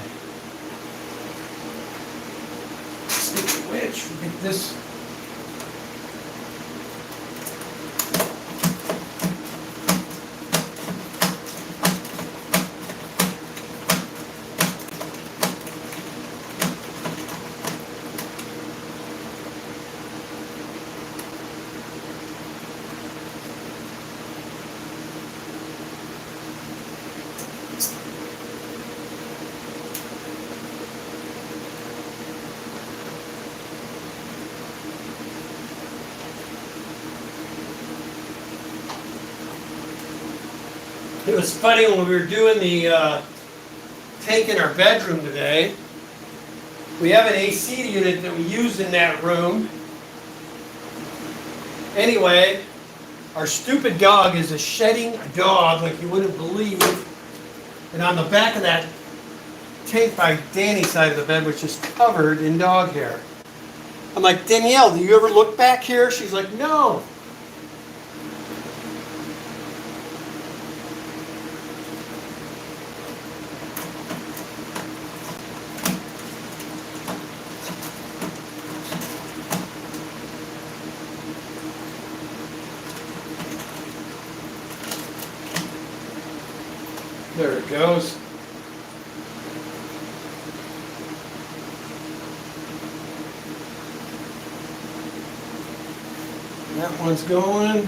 Speaking of which, we'll get this. It was funny when we were doing the tank in our bedroom today. We have an AC unit that we use in that room. Anyway, our stupid dog is a shedding dog like you wouldn't believe. And on the back of that tank by Danny's side of the bed was just covered in dog hair. I'm like, Danielle, do you ever look back here? She's like, no. There it goes. That one's going.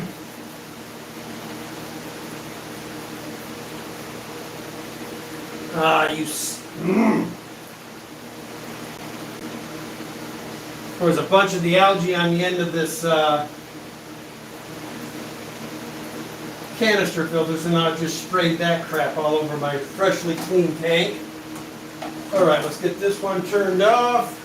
Ah, you. There was a bunch of the algae on the end of this canister filters, and I just sprayed that crap all over my freshly cleaned tank. All right, let's get this one turned off.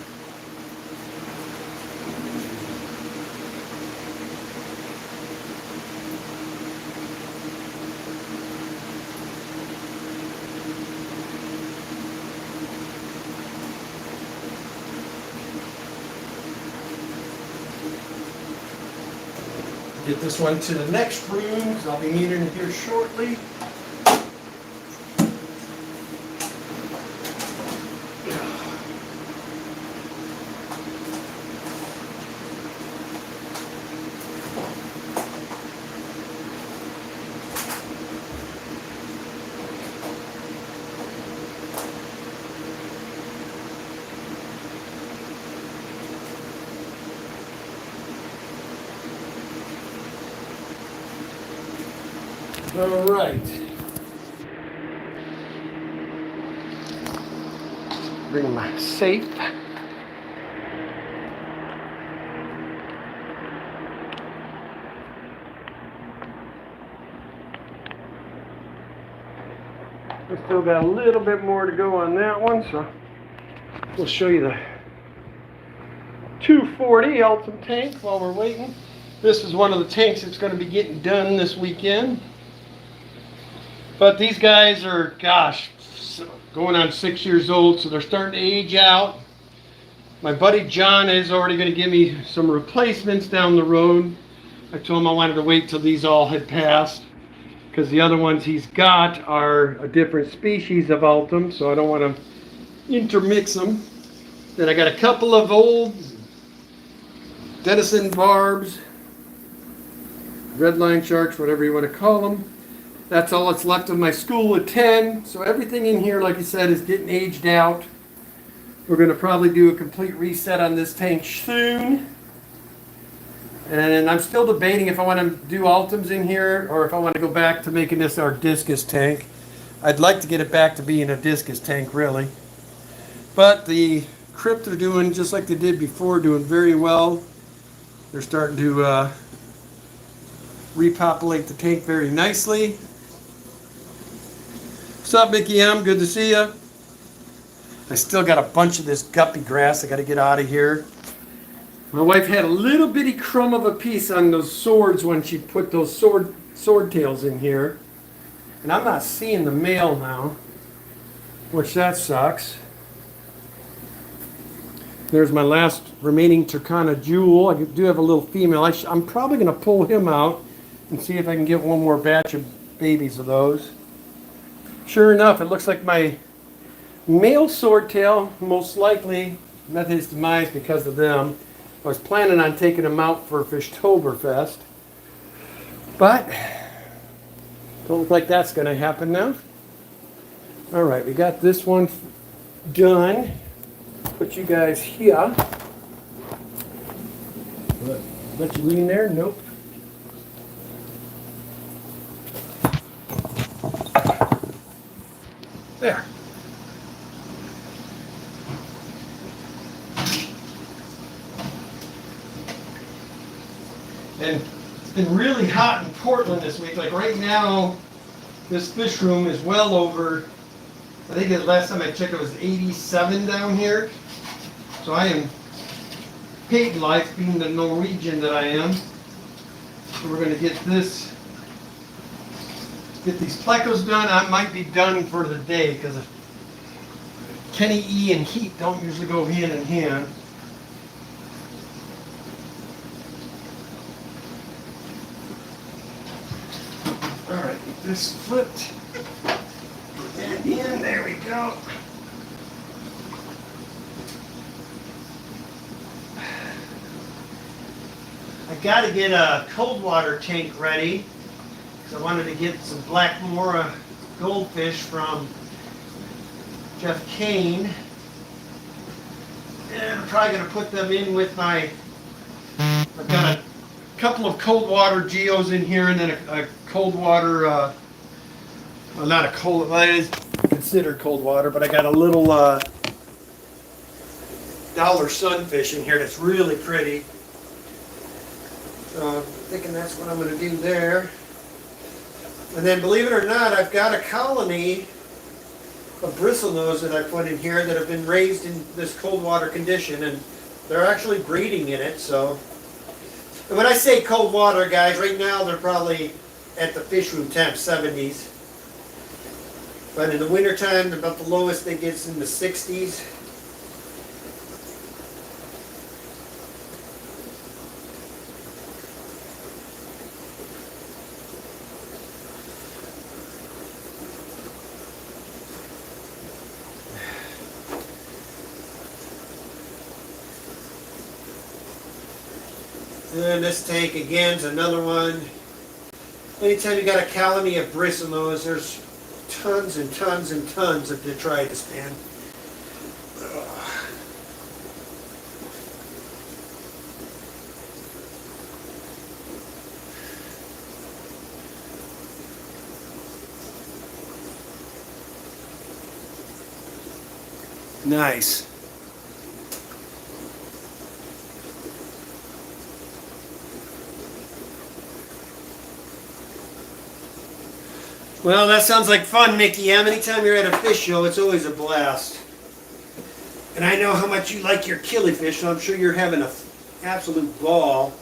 Get this one to the next room, because I'll be needing it here shortly. All right. Bring my safe. We still got a little bit more to go on that one, so we'll show you the 240 Ultimate tank while we're waiting. This is one of the tanks that's going to be getting done this weekend. But these guys are, gosh, going on 6 years old, so they're starting to age out. My buddy John is already going to give me some replacements down the road. I told him I wanted to wait till these all had passed, because the other ones he's got are a different species of Altum, so I don't want to intermix them. Then I got a couple of old Denison barbs, red line sharks, whatever you want to call them. That's all that's left of my school of 10. So everything in here, like I said, is getting aged out. We're going to probably do a complete reset on this tank soon. And I'm still debating if I want to do Altums in here or if I want to go back to making this our discus tank. I'd like to get it back to being a discus tank, really. But the crypt are doing just like they did before, doing very well. They're starting to repopulate the tank very nicely. What's up, Mickey M? Good to see you. I still got a bunch of this guppy grass I got to get out of here. My wife had a little bitty crumb of a piece on those swords when she put those sword tails in here. And I'm not seeing the male now, which that sucks. There's my last remaining Turkana jewel. I do have a little female. I'm probably going to pull him out and see if I can get one more batch of babies of those. Sure enough, it looks like my male swordtail most likely met his demise because of them. I was planning on taking him out for Fishtoberfest, but don't look like that's going to happen now. All right, we got this one done. Put you guys here. Let you lean there? Nope. There. And it's been really hot in Portland this week. Like right now, this fish room is well over, I think the last time I checked it was 87 down here. So I am pig life, being the Norwegian that I am. So we're going to get these plecos done. I might be done for the day because Kenny E and heat don't usually go hand in hand. Alright, get this flipped. Put that in, there we go. I gotta get a cold water tank ready because I wanted to get some black mora goldfish from Jeff Kane. And I'm probably gonna put them in with I've got a couple of cold water geos in here and then a cold water, well, not a cold, well, it is considered cold water, but I got a little dollar sunfish in here that's really pretty. So I'm thinking that's what I'm going to do there. And then, believe it or not, I've got a colony of bristlenose that I put in here that have been raised in this cold water condition, and they're actually breeding in it. So, and when I say cold water, guys, right now they're probably at the fish room temp, 70s. But in the wintertime, about the lowest they get is in the 60s. And this tank again is another one. Anytime you got a colony of bristlenose, there's tons and tons and tons of detritus, man. Nice. Well, that sounds like fun, Mickey M. Anytime you're at a fish show, it's always a blast. And I know how much you like your killifish, so I'm sure you're having an absolute ball.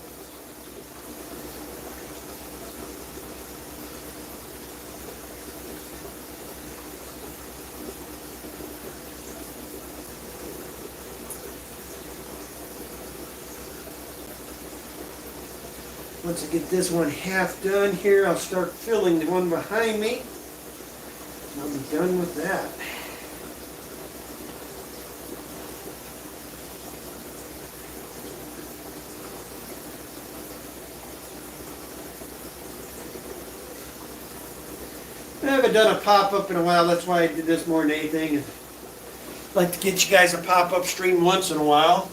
Once I get this one half done here, I'll start filling the one behind me. I'll be done with that. I haven't done a pop-up in a while, that's why I did this more than anything. I'd like to get you guys a pop-up stream once in a while.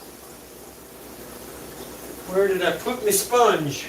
Where did I put my sponge?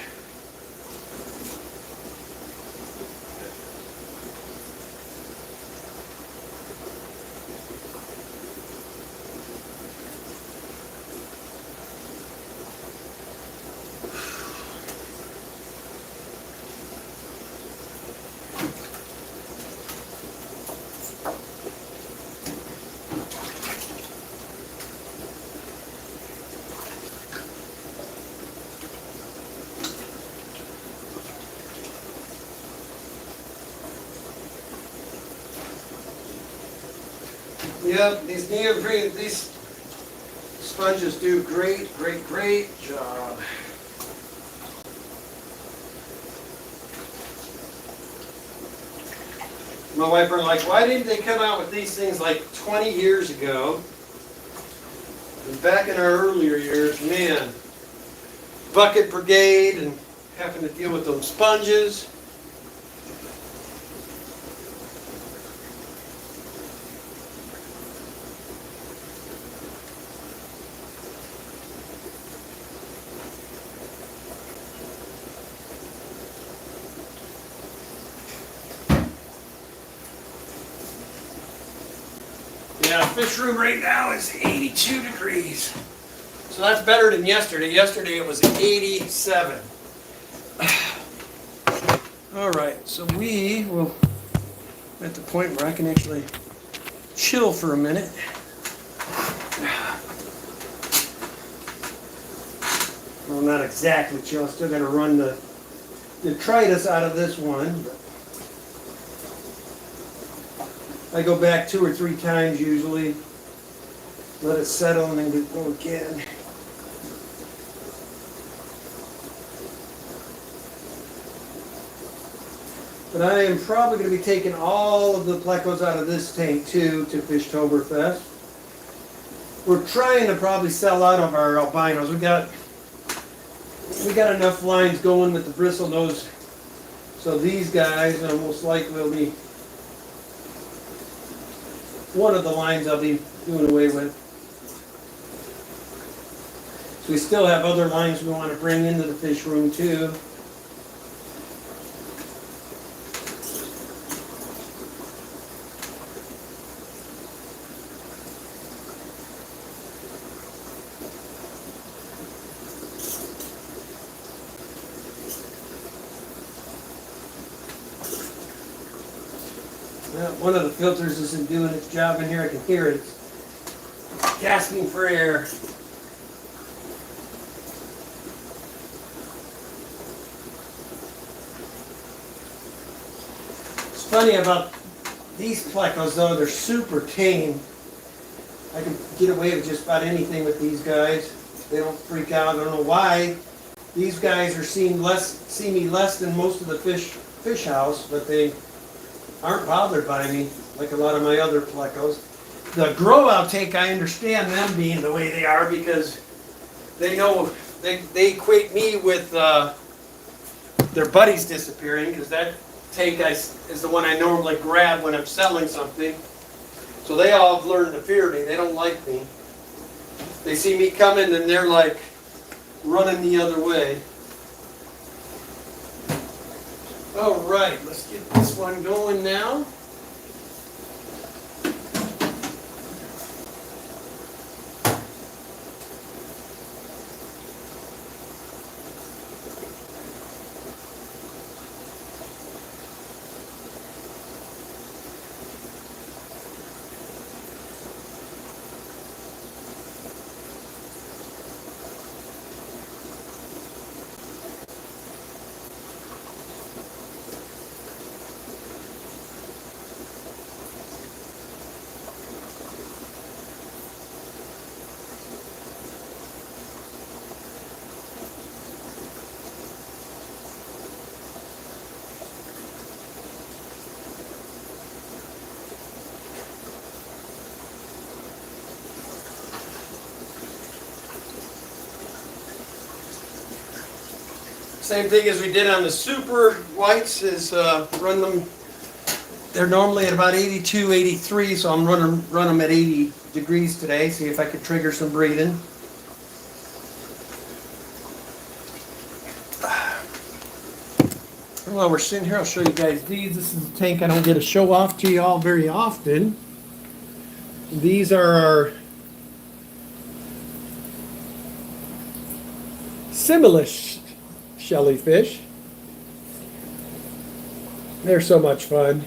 Yep, these sponges do great job. My wife are like, why didn't they come out with these things like 20 years ago? And back in our earlier years, man, bucket brigade and having to deal with those sponges. Yeah, fish room right now is 82 degrees. So that's better than yesterday. Yesterday it was 87. All right, so we will at the point where I can actually chill for a minute. Well, not exactly chill. I still got to run the detritus out of this one. I go back 2 or 3 times usually, let it settle, and then go again. But I am probably going to be taking all of the plecos out of this tank too to Fishtoberfest. We're trying to probably sell out of our albinos. We got enough lines going with the bristle nose, so these guys most likely will be one of the lines I'll be doing away with. So we still have other lines we want to bring into the fish room too. One of the filters isn't doing its job in here. I can hear it. It's gasping for air. It's funny about these plecos though, they're super tame. I can get away with just about anything with these guys. They don't freak out. I don't know why. These guys are see me less than most of the fish house, but they aren't bothered by me like a lot of my other plecos. The grow out tank, I understand them being the way they are because they know they equate me with their buddies disappearing, because that tank is the one I normally grab when I'm selling something. So they all have learned to fear me. They don't like me. They see me coming and they're like running the other way. All right, let's get this one going now. Same thing as we did on the super whites is run them. They're normally at about 82, 83, so I'm run them at 80 degrees today. See if I can trigger some breathing. While we're sitting here, I'll show you guys these. This is a tank I don't get to show off to you all very often. These are our Similus jellyfish. They're so much fun.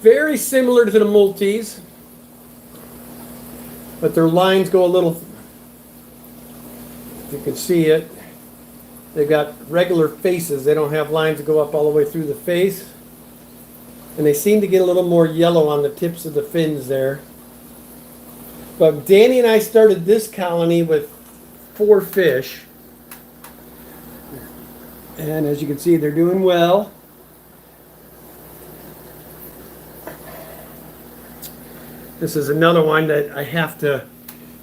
Very similar to the multis, but their lines go a little, you can see it. They've got regular faces. They don't have lines that go up all the way through the face. And they seem to get a little more yellow on the tips of the fins there. But Danny and I started this colony with 4 fish. And as you can see, they're doing well. This is another one that I have to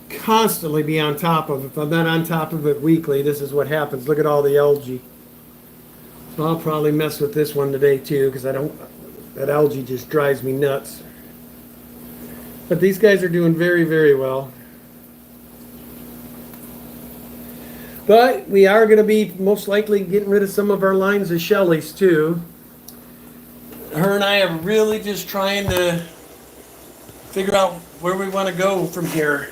constantly be on top of. If I'm not on top of it weekly, this is what happens. Look at all the algae. So I'll probably mess with this one today too, because that algae just drives me nuts. But these guys are doing very, very well. But we are going to be most likely getting rid of some of our lines of Shelleys too. Her and I are really just trying to figure out where we want to go from here.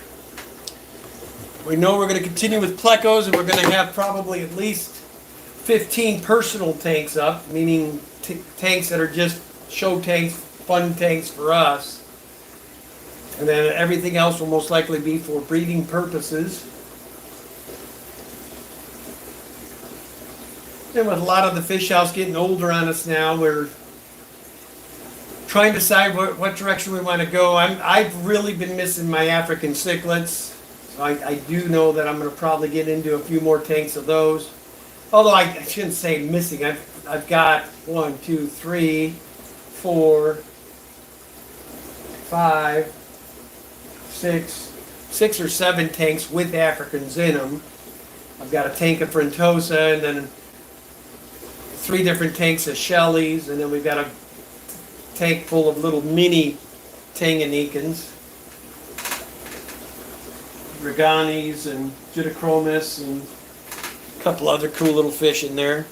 We know we're going to continue with plecos, and we're going to have probably at least 15 personal tanks up, meaning tanks that are just show tanks, fun tanks for us. And then everything else will most likely be for breeding purposes. And with a lot of the fish house getting older on us now, we're trying to decide what direction we want to go. I've really been missing my African cichlids. So I do know that I'm going to probably get into a few more tanks of those. Although I shouldn't say missing. I've got 1, 2, 3, 4, 5, 6 or 7 tanks with Africans in them. I've got a tank of Frontosa, and then 3 different tanks of Shelleys, and then we've got a tank full of little mini Tanganikans, Reganis and Judichromis, and a couple other cool little fish in there.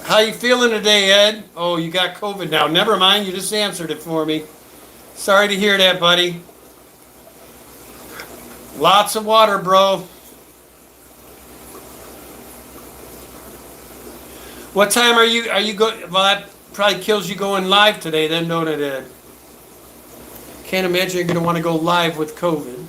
How you feeling today, Ed? Oh, you got COVID now. Never mind, you just answered it for me. Sorry to hear that, buddy. Lots of water, bro. What time are you going? Well, that probably kills you going live today, then, don't it, Ed? Can't imagine you're going to want to go live with COVID.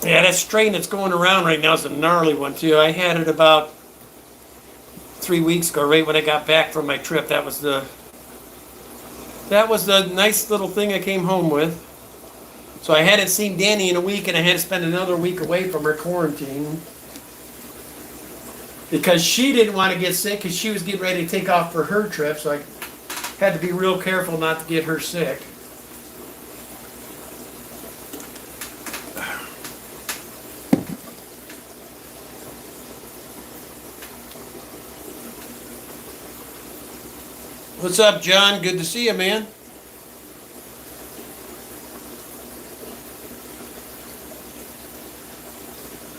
Yeah, that strain that's going around right now is a gnarly one too. I had it about 3 weeks ago, right when I got back from my trip. That was the nice little thing I came home with. So I hadn't seen Danny in a week, and I had to spend another week away from her quarantine because she didn't want to get sick because she was getting ready to take off for her trip. So I had to be real careful not to get her sick. What's up, John? Good to see you, man.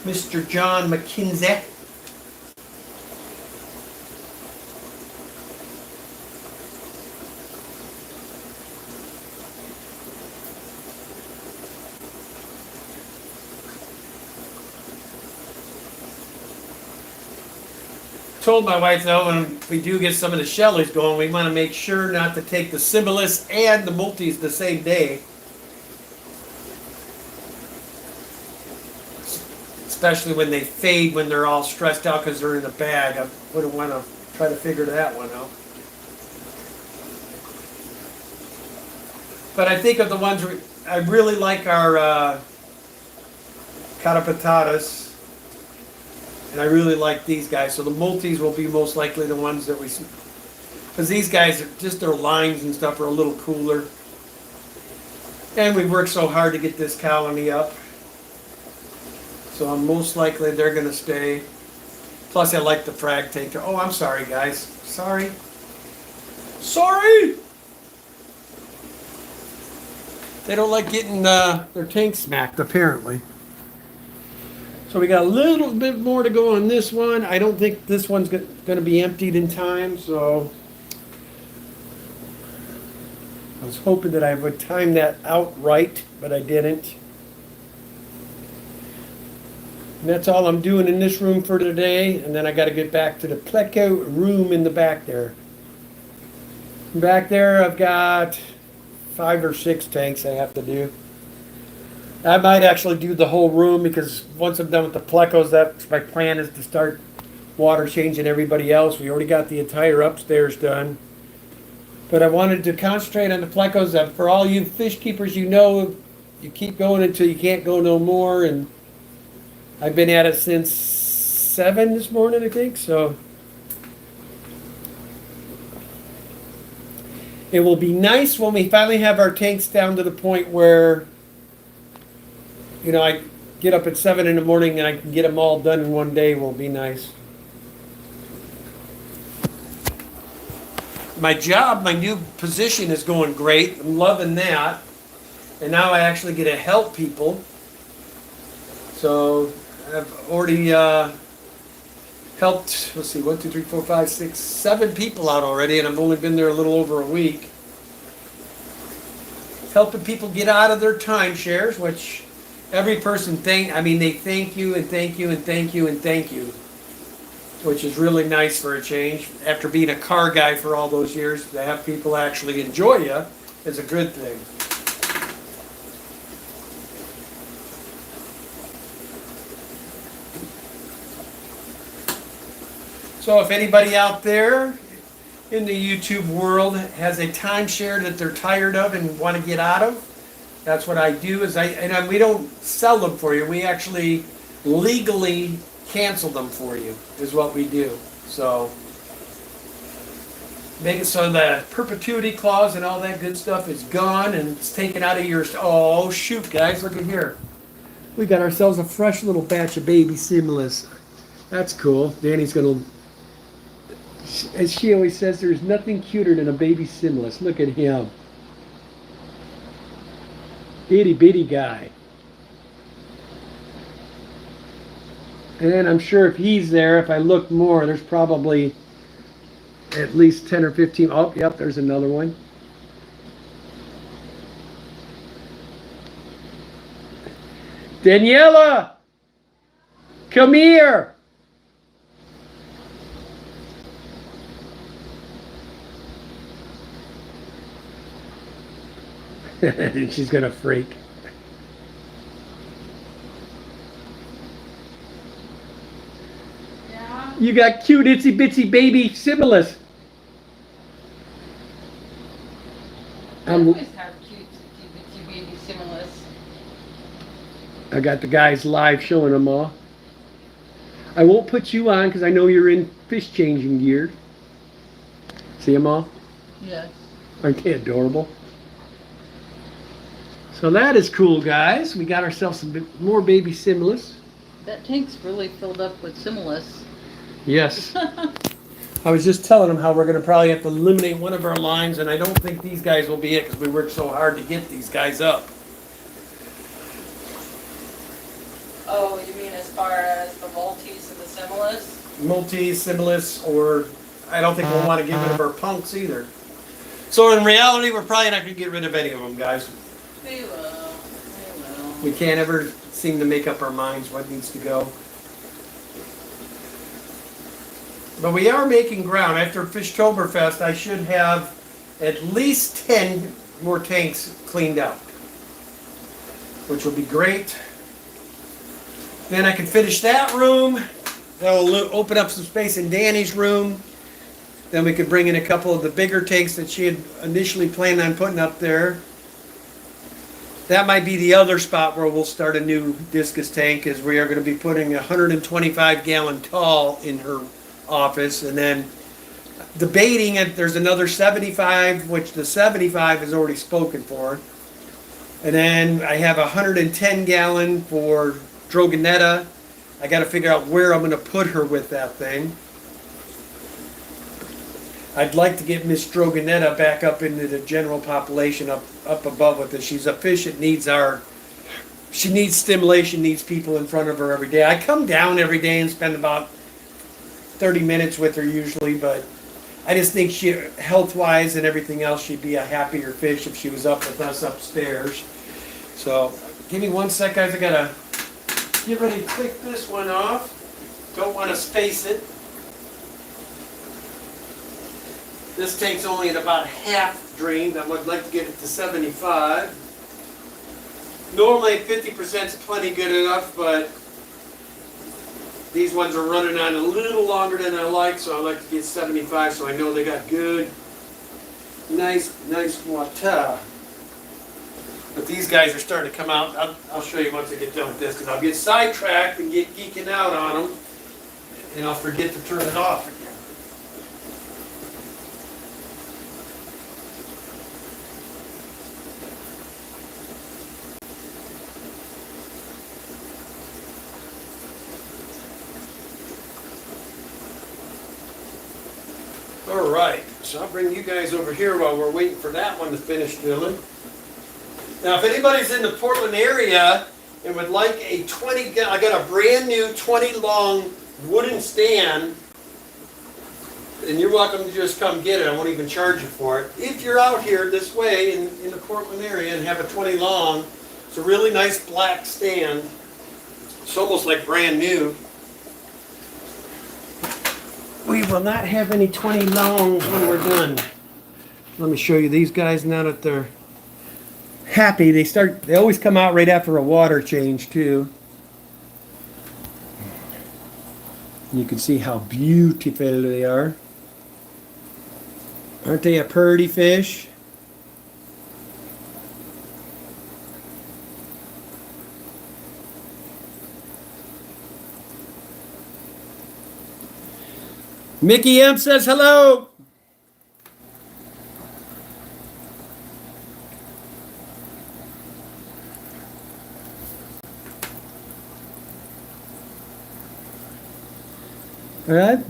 Mr. John McKinsey. Told my wife though, when we do get some of the Shelleys going, we want to make sure not to take the Similus and the multis the same day. Especially when they fade when they're all stressed out because they're in the bag. I wouldn't want to try to figure that one out. But I think of the ones, I really like our carapatatas. And I really like these guys. So the multis will be most likely the ones that we, because these guys, just their lines and stuff are a little cooler. And we worked so hard to get this colony up. So I'm most likely they're going to stay. Plus I like the frag tank. Oh, I'm sorry guys. Sorry. Sorry! They don't like getting their tank smacked apparently. So we got a little bit more to go on this one. I don't think this one's going to be emptied in time, so I was hoping that I would time that out right, but I didn't. And that's all I'm doing in this room for today, and then I got to get back to the pleco room in the back there. Back there I've got 5 or 6 tanks I have to do. I might actually do the whole room because once I'm done with the plecos, that's my plan is to start water changing everybody else. We already got the entire upstairs done. But I wanted to concentrate on the plecos. For all you fish keepers, you know, you keep going until you can't go no more. And I've been at it since 7 this morning, I think. So it will be nice when we finally have our tanks down to the point where, you know, I get up at 7 in the morning and I can get them all done in one day. Will be nice. My job, my new position is going great. I'm loving that. And now I actually get to help people. So I've already helped, let's see, 1, 2, 3, 4, 5, 6, 7 people out already, and I've only been there a little over a week. Helping people get out of their timeshares, which every person they thank you and thank you and thank you and thank you, which is really nice for a change. After being a car guy for all those years, to have people actually enjoy you is a good thing. So if anybody out there in the YouTube world has a timeshare that they're tired of and want to get out of, that's what I do. We don't sell them for you. We actually legally cancel them for you is what we do. So make it so the perpetuity clause and all that good stuff is gone and it's taken out of your... Oh, shoot, guys, look at here. We got ourselves a fresh little batch of baby Cichlids. That's cool. Danny's going to... As she always says, there's nothing cuter than a baby Cichlids. Look at him. Itty bitty guy. And I'm sure if he's there, if I look more, there's probably at least 10 or 15. Oh, yep, there's another one. Daniela! Come here! She's gonna freak. Yeah. You got cute itsy bitsy baby Cichlids. I always have cute itsy baby Cichlids. I got the guys live showing them all. I won't put you on because I know you're in fish changing gear. See them all? Yes. Aren't they adorable? So that is cool, guys. We got ourselves some more baby Cichlids. That tank's really filled up with Cichlids. Yes. I was just telling them how we're going to probably have to eliminate one of our lines, and I don't think these guys will be it because we worked so hard to get these guys up. Oh, you mean as far as the Maltese and the Cichlids? Multi, Cichlids, or I don't think we'll want to get rid of our punks either. So in reality, we're probably not going to get rid of any of them, guys. We will. We will. We can't ever seem to make up our minds what needs to go. But we are making ground. After Fishtoberfest, I should have at least 10 more tanks cleaned out, which will be great. Then I can finish that room. That will open up some space in Danny's room. Then we could bring in a couple of the bigger tanks that she had initially planned on putting up there. that might be the other spot where we'll start a new discus tank, is we are going to be putting a 125 gallon tall in her office, and then debating if there's another 75, which the 75 is already spoken for. And then I have a 110 gallon for Drogonetta. I got to figure out where I'm going to put her with that thing. I'd like to get Miss Drogonetta back up into the general population, up above with it. She's efficient, she needs stimulation, needs people in front of her every day. I come down every day and spend about 30 minutes with her usually, but I just think she, health-wise and everything else, she'd be a happier fish if she was up with us upstairs. So, give me one sec, guys. I gotta get ready to click this one off. Don't want to space it. This tank's only at about half drained. I would like to get it to 75. Normally 50% is plenty good enough, but these ones are running on a little longer than I like, so I like to get 75 so I know they got good, nice water. But these guys are starting to come out. I'll show you once I get done with this, because I'll get sidetracked and get geeking out on them, and I'll forget to turn it off again. All right, so I'll bring you guys over here while we're waiting for that one to finish filling. Now, if anybody's in the Portland area and would like a 20, I got a brand new 20 long wooden stand, and you're welcome to just come get it. I won't even charge you for it. If you're out here this way in the Portland area and have a 20 long, it's a really nice black stand. It's almost like brand new. We will not have any 20 longs when we're done. Let me show you these guys now that they're happy. They always come out right after a water change too. You can see how beautiful they are. Aren't they a pretty fish? Mickey M says hello. I'm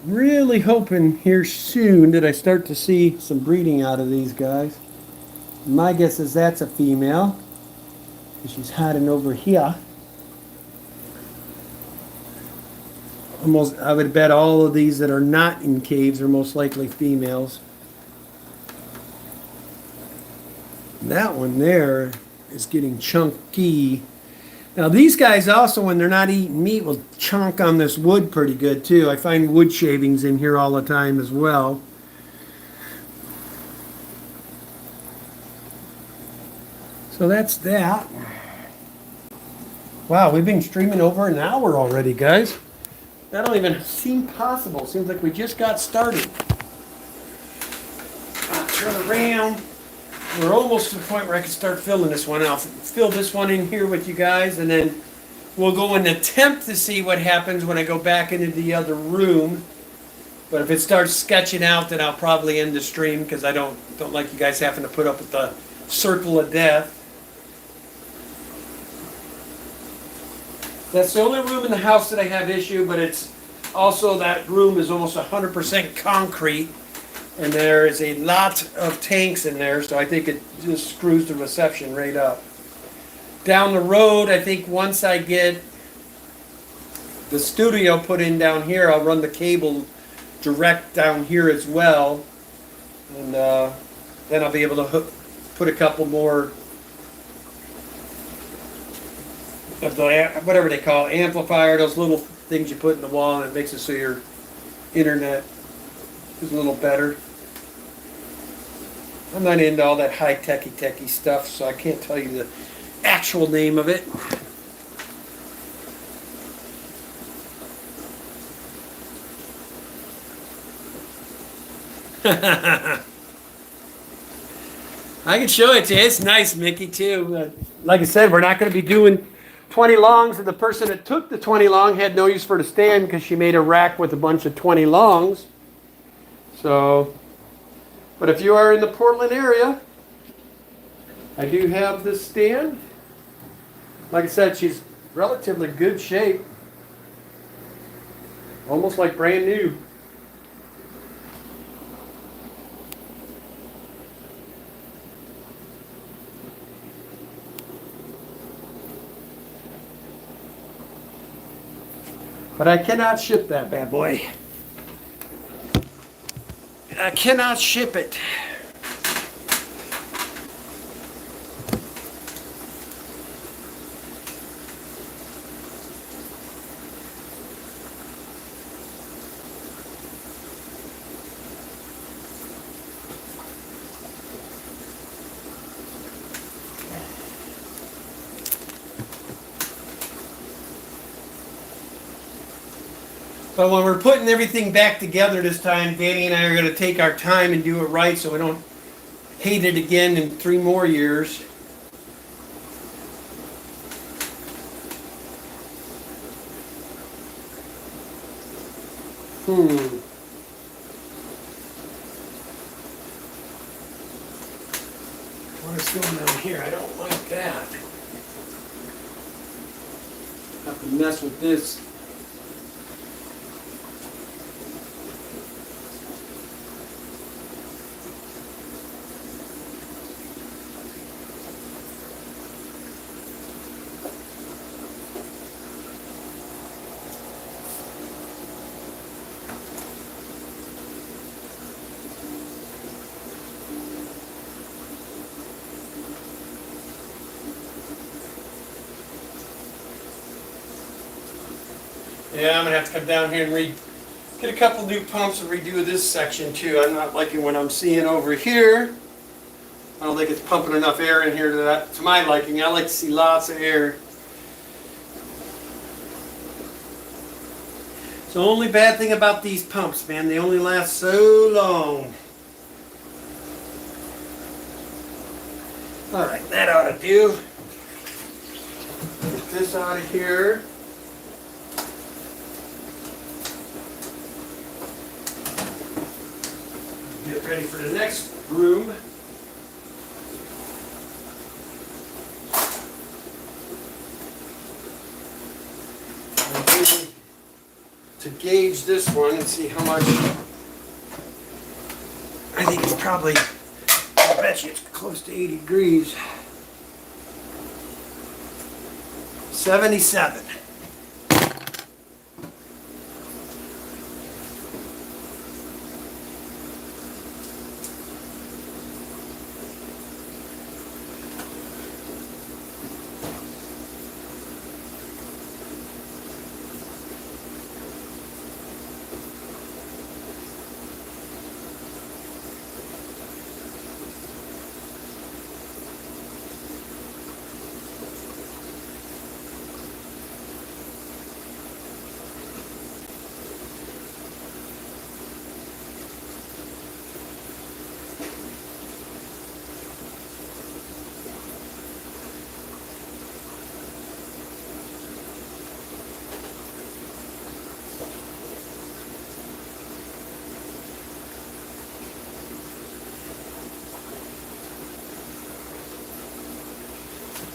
really hoping here soon that I start to see some breeding out of these guys. My guess is that's a female. She's hiding over here. Almost, I would bet all of these that are not in caves are most likely females. That one there is getting chunky. Now these guys also, when they're not eating meat, will chunk on this wood pretty good too. I find wood shavings in here all the time as well. So that's that. Wow, we've been streaming over an hour already, guys. That don't even seem possible. Seems like we just got started. I'll turn around. We're almost to the point where I can start filling this one. I'll fill this one in here with you guys, and then we'll go and attempt to see what happens when I go back into the other room. But if it starts sketching out, then I'll probably end the stream, because I don't like you guys having to put up with the circle of death. That's the only room in the house that I have issue, but it's also, that room is almost 100% concrete, and there is a lot of tanks in there, so I think it just screws the reception right up. Down the road, I think once I get the studio put in down here, I'll run the cable direct down here as well, and then I'll be able to put a couple more of the, whatever they call it, amplifier, those little things you put in the wall, and it makes it so your internet is a little better. I'm not into all that high techy stuff, so I can't tell you the actual name of it. I can show it to you. It's nice, Mickey, too. Like I said, we're not going to be doing 20 longs, and the person that took the 20 long had no use for the stand because she made a rack with a bunch of 20 longs. So, but if you are in the Portland area, I do have this stand. Like I said, she's relatively good shape. Almost like brand new. But I cannot ship that bad boy. I cannot ship it. But when we're putting everything back together this time, Danny and I are going to take our time and do it right so we don't hate it again in 3 more years. What is going on here? I don't like that. Have to mess with this. Yeah, I'm gonna have to come down here and get a couple new pumps and redo this section too. I'm not liking what I'm seeing over here. I don't think it's pumping enough air in here to my liking. I like to see lots of air. It's the only bad thing about these pumps, man. They only last so long. All right, that ought to do. Get this out of here. Get ready for the next room. I'm using to gauge this one and see how much. I think it's probably, I bet you it's close to 80 degrees. 77.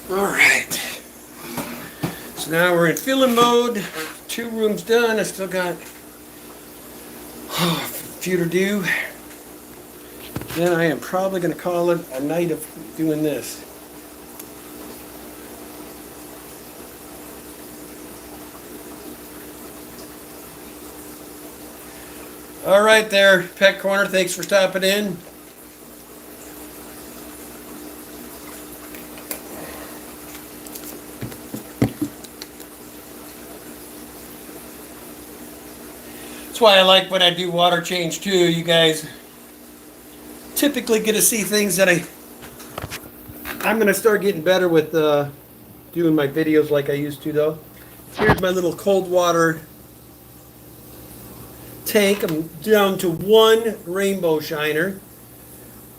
All right, so now we're in filling mode. 2 rooms done. I still got a few to do. Then I am probably going to call it a night of doing this. All right there, Pet Corner, thanks for stopping in. That's why I like when I do water change too. You guys typically get to see things that I'm going to start getting better with doing my videos like I used to though. Here's my little cold water tank. I'm down to 1 rainbow shiner.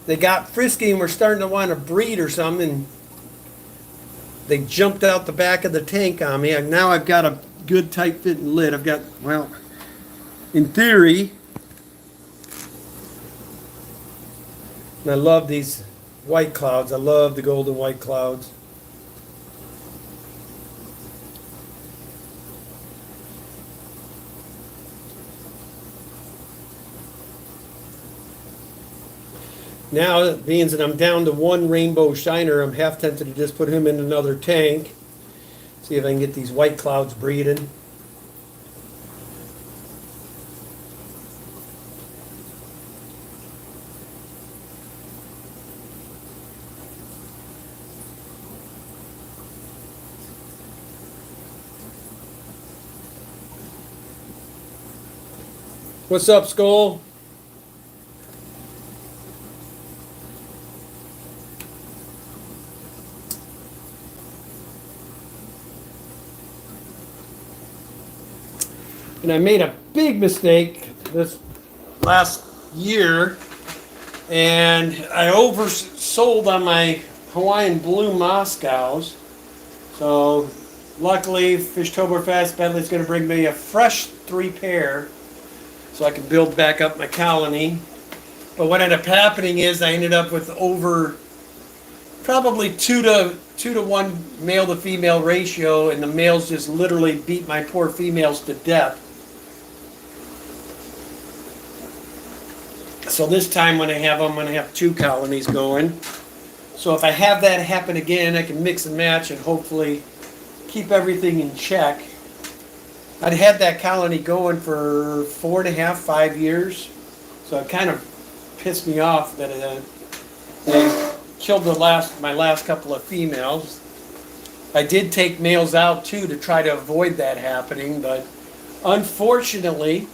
they got frisky and were starting to want to breed or something. And they jumped out the back of the tank on me. And now I've got a good tight fitting lid. I've got, well, in theory, and I love these white clouds. I love the golden white clouds. Now, being that I'm down to one rainbow shiner, I'm half tempted to just put him in another tank. See if I can get these white clouds breeding. What's up, Skull? And I made a big mistake this last year, and I oversold on my Hawaiian blue Moscows. So luckily, Fishtoberfest Bentley's going to bring me a fresh 3 pair, so I can build back up my colony. But what ended up happening is I ended up with over probably 2 to 1 male to female ratio, and the males just literally beat my poor females to death. So this time when I have them, I'm going to have 2 colonies going. So if I have that happen again, I can mix and match and hopefully keep everything in check. I'd had that colony going for 4.5, 5 years. So it kind of pissed me off that they killed my last couple of females. I did take males out too to try to avoid that happening, but unfortunately,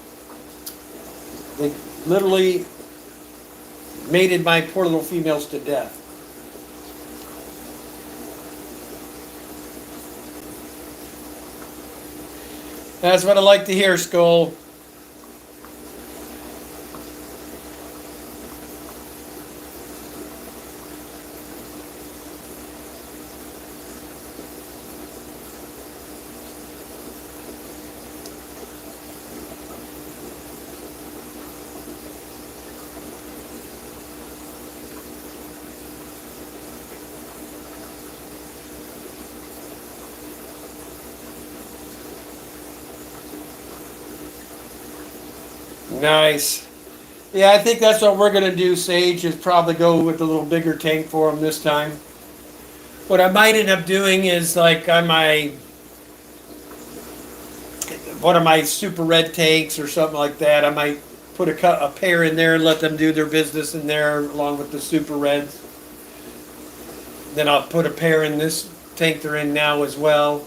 they literally mated my poor little females to death. That's what I like to hear, Skull. Nice. Yeah, I think that's what we're going to do, Sage, is probably go with a little bigger tank for them this time. What I might end up doing is like on one of my super red tanks or something like that, I might put a pair in there and let them do their business in there along with the super reds. Then I'll put a pair in this tank they're in now as well.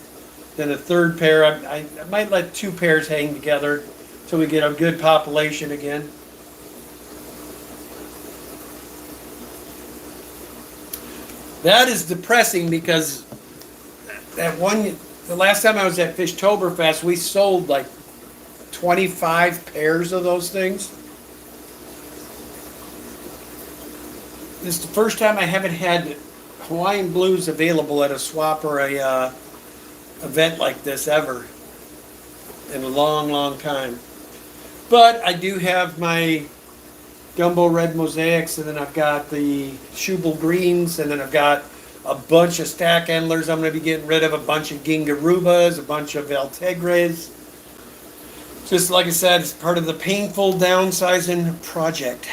Then a third pair, I might let 2 pairs hang together so we get a good population again. That is depressing because the last time I was at Fishtoberfest, we sold like 25 pairs of those things. This is the first time I haven't had Hawaiian blues available at a swap or a event like this ever in a long, long time. But I do have my gumbo red mosaics, and then I've got the Schubel greens, and then I've got a bunch of stack endlers I'm going to be getting rid of, a bunch of gingarubas, a bunch of Valtegres. Just like I said, it's part of the painful downsizing project.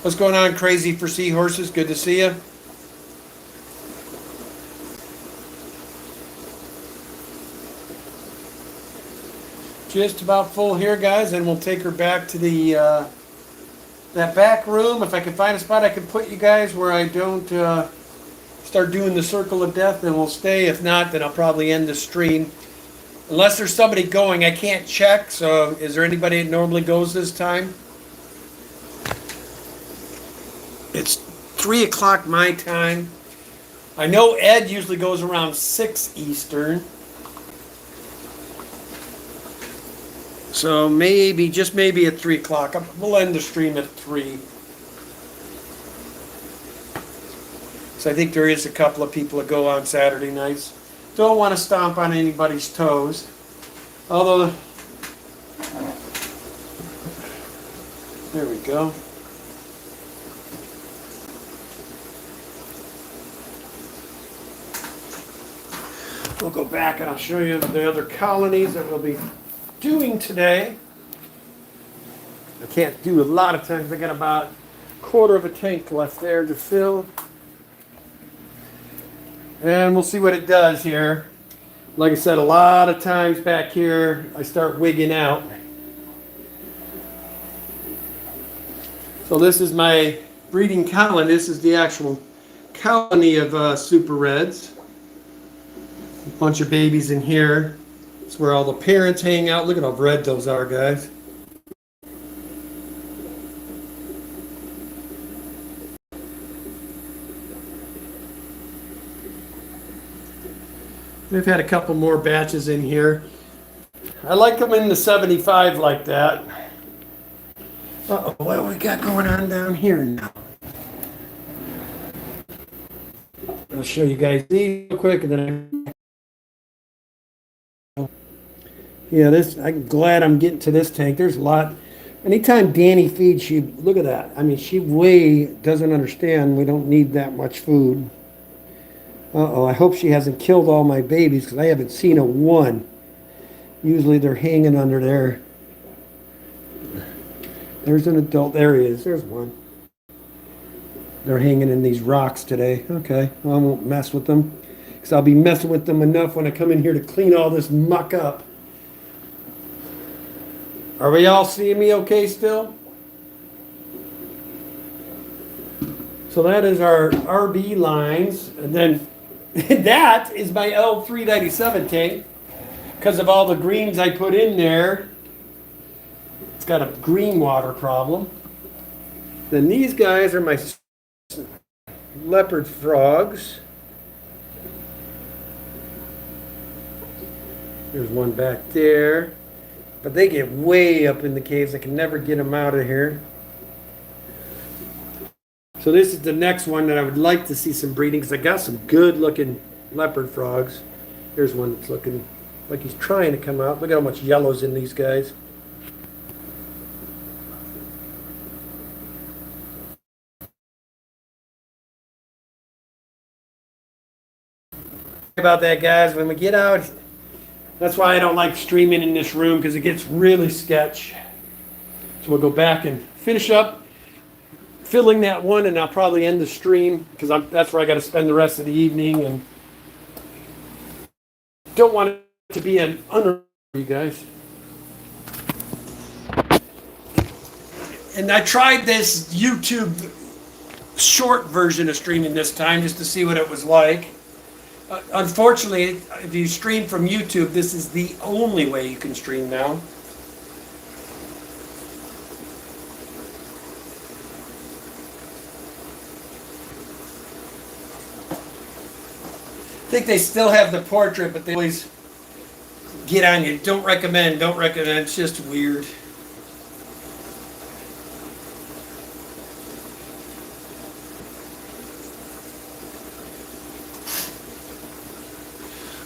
What's going on, Crazy for Seahorses? Good to see you. Just about full here, guys, and we'll take her back to the that back room. If I can find a spot I can put you guys where I don't start doing the circle of death, then we'll stay. If not, then I'll probably end the stream. Unless there's somebody going, I can't check. So is there anybody that normally goes this time? It's 3 o'clock my time. I know Ed usually goes around 6 Eastern. So maybe, just maybe at 3 o'clock. We'll end the stream at 3. So I think there is a couple of people that go on Saturday nights. Don't want to stomp on anybody's toes. Although, there we go. We'll go back and I'll show you the other colonies that we'll be doing today. I can't do a lot of times. I got about a quarter of a tank left there to fill. And we'll see what it does here. Like I said, a lot of times back here, I start wigging out. So this is my breeding colony. This is the actual colony of super reds. A bunch of babies in here. It's where all the parents hang out. Look at how red those are, guys. We've had a couple more batches in here. I like them in the 75 like that. Uh-oh, what do we got going on down here now? I'll show you guys these real quick and then yeah, I'm glad I'm getting to this tank. There's a lot. Anytime Danny feeds, look at that. I mean, she doesn't understand we don't need that much food. Uh-oh, I hope she hasn't killed all my babies because I haven't seen a one. Usually they're hanging under there. There's an adult. There he is. There's one. They're hanging in these rocks today. Okay, well, I won't mess with them because I'll be messing with them enough when I come in here to clean all this muck up. Are we all seeing me okay still? So that is our RB lines. And then that is my L397 tank. Because of all the greens I put in there, it's got a green water problem. Then these guys are my leopard frogs. There's one back there. But they get way up in the caves. I can never get them out of here. So this is the next one that I would like to see some breeding because I got some good looking leopard frogs. Here's one that's looking like he's trying to come out. Look at how much yellow's in these guys. About that, guys, when we get out, that's why I don't like streaming in this room because it gets really sketch. So we'll go back and finish up filling that one, and I'll probably end the stream because that's where I got to spend the rest of the evening, and don't want it to be an you guys. And I tried this YouTube short version of streaming this time just to see what it was like. Unfortunately, if you stream from YouTube, this is the only way you can stream now. I think they still have the portrait, but they always get on you. Don't recommend. It's just weird.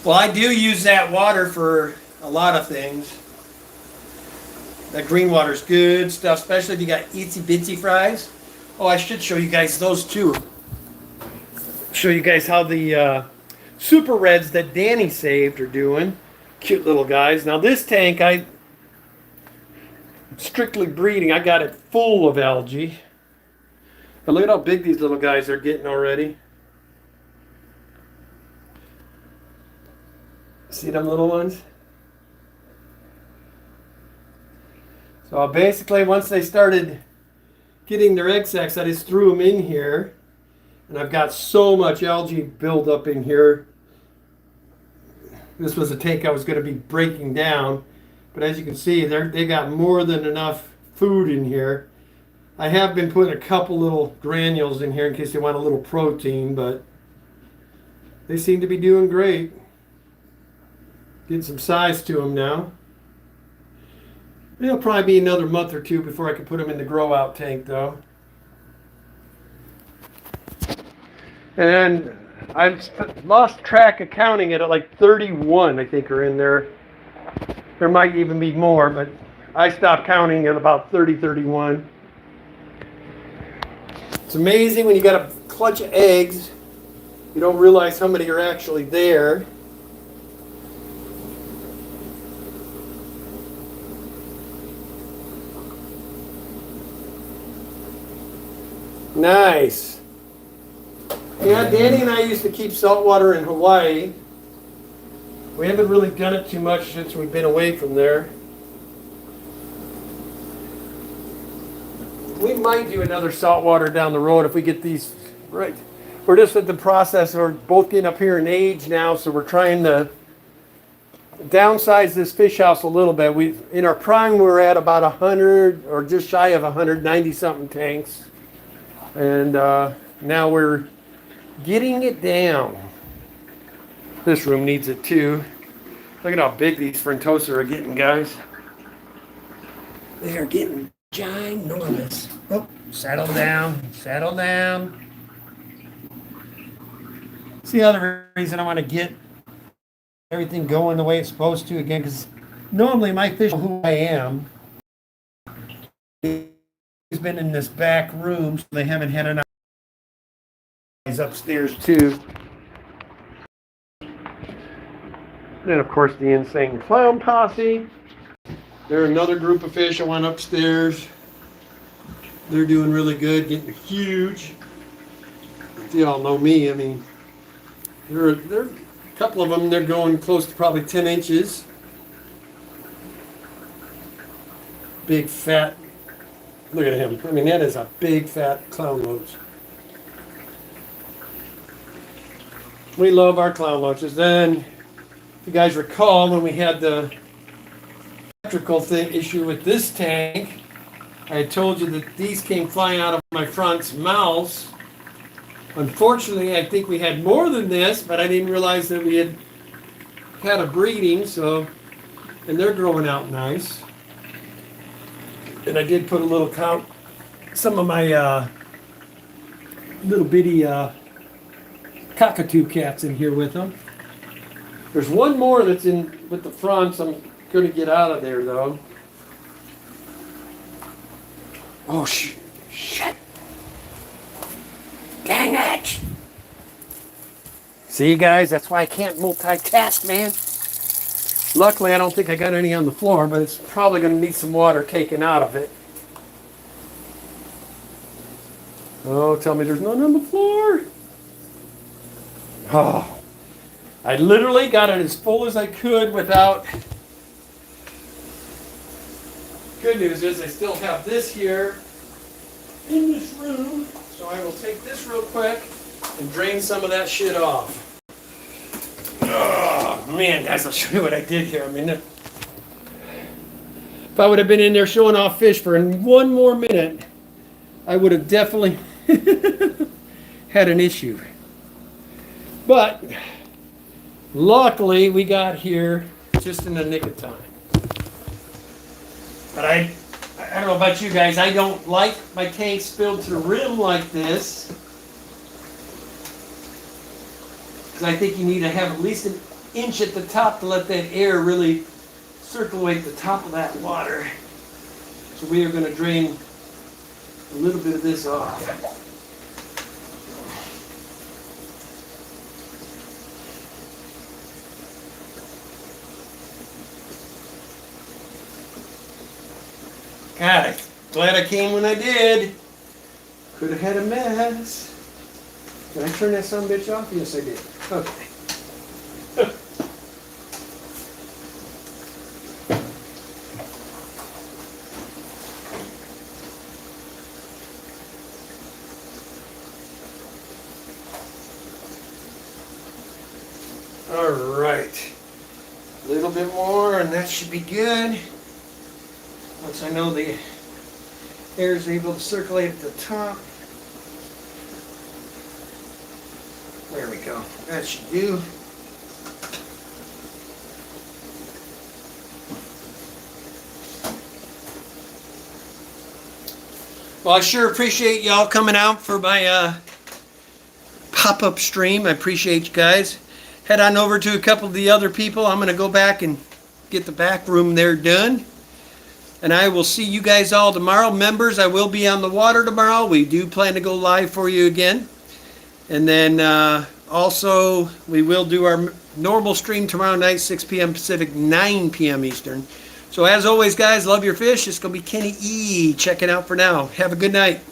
Well, I do use that water for a lot of things. That green water is good stuff, especially if you got itsy bitsy fries. Oh, I should show you guys those too. Show you guys how the super reds that Danny saved are doing. Cute little guys. Now this tank, I strictly breeding. I got it full of algae. But look at how big these little guys are getting already. See them little ones? So basically, once they started getting their egg sacs, I just threw them in here. And I've got so much algae buildup in here. This was a tank I was going to be breaking down. But as you can see, they got more than enough food in here. I have been putting a couple little granules in here in case they want a little protein, but they seem to be doing great. Getting some size to them now. It'll probably be another month or two before I can put them in the grow out tank though. And I've lost track of counting it at like 31, I think, are in there. There might even be more, but I stopped counting at about 30, 31. It's amazing when you got a clutch of eggs, you don't realize how many are actually there. Nice. Yeah, Danny and I used to keep saltwater in Hawaii. We haven't really done it too much since we've been away from there. We might do another saltwater down the road if we get these right. We're just at the process, we're both getting up here in age now, so we're trying to downsize this fish house a little bit. In our prime, we're at about 100 or just shy of 190 something tanks. And now we're getting it down. This room needs it too. Look at how big these Frontosa are getting, guys. They are getting ginormous. Oh, settle down, settle down. See the other reason I want to get everything going the way it's supposed to again, because normally my fish know who I am. He's been in this back room, so they haven't had an eyes upstairs too. Then of course the insane clown posse. They're another group of fish I want upstairs. They're doing really good, getting huge. If you all know me, I mean, they're a couple of them, they're going close to probably 10 inches. Big fat, look at him. I mean, that is a big fat clown loach. We love our clown loaches. Then, if you guys recall, when we had the electrical issue with this tank, I had told you that these came flying out of my front's mouths. Unfortunately, I think we had more than this, but I didn't realize that we had had a breeding, so, and they're growing out nice. And I did put a little count, some of my little bitty cockatoo cats in here with them. There's one more that's in with the fronts. I'm going to get out of there though. Oh shit! Dang it! See, guys, that's why I can't multitask, man. Luckily, I don't think I got any on the floor, but it's probably going to need some water taken out of it. Oh, tell me there's none on the floor. Oh, I literally got it as full as I could without... Good news is I still have this here in this room, so I will take this real quick and drain some of that shit off. Oh, man, guys, I'll show you what I did here. I mean, if I would have been in there showing off fish for one more minute, I would have definitely had an issue. But luckily, we got here just in the nick of time. But I don't know about you guys, I don't like my tanks filled to the rim like this. Because I think you need to have at least an inch at the top to let that air really circulate the top of that water. So we are going to drain a little bit of this off. God, glad I came when I did. Could have had a mess. Did I turn that son of a bitch off? Yes, I did. Okay. All right. A little bit more and that should be good. Once I know the air is able to circulate at the top. There we go. That should do. Well, I sure appreciate y'all coming out for my pop-up stream. I appreciate you guys. Head on over to a couple of the other people. I'm going to go back and get the back room there done. And I will see you guys all tomorrow. Members, I will be on the water tomorrow. We do plan to go live for you again. And then also, we will do our normal stream tomorrow night, 6 p.m. Pacific, 9 p.m. Eastern. So as always, guys, love your fish. It's going to be Kenny E. checking out for now. Have a good night.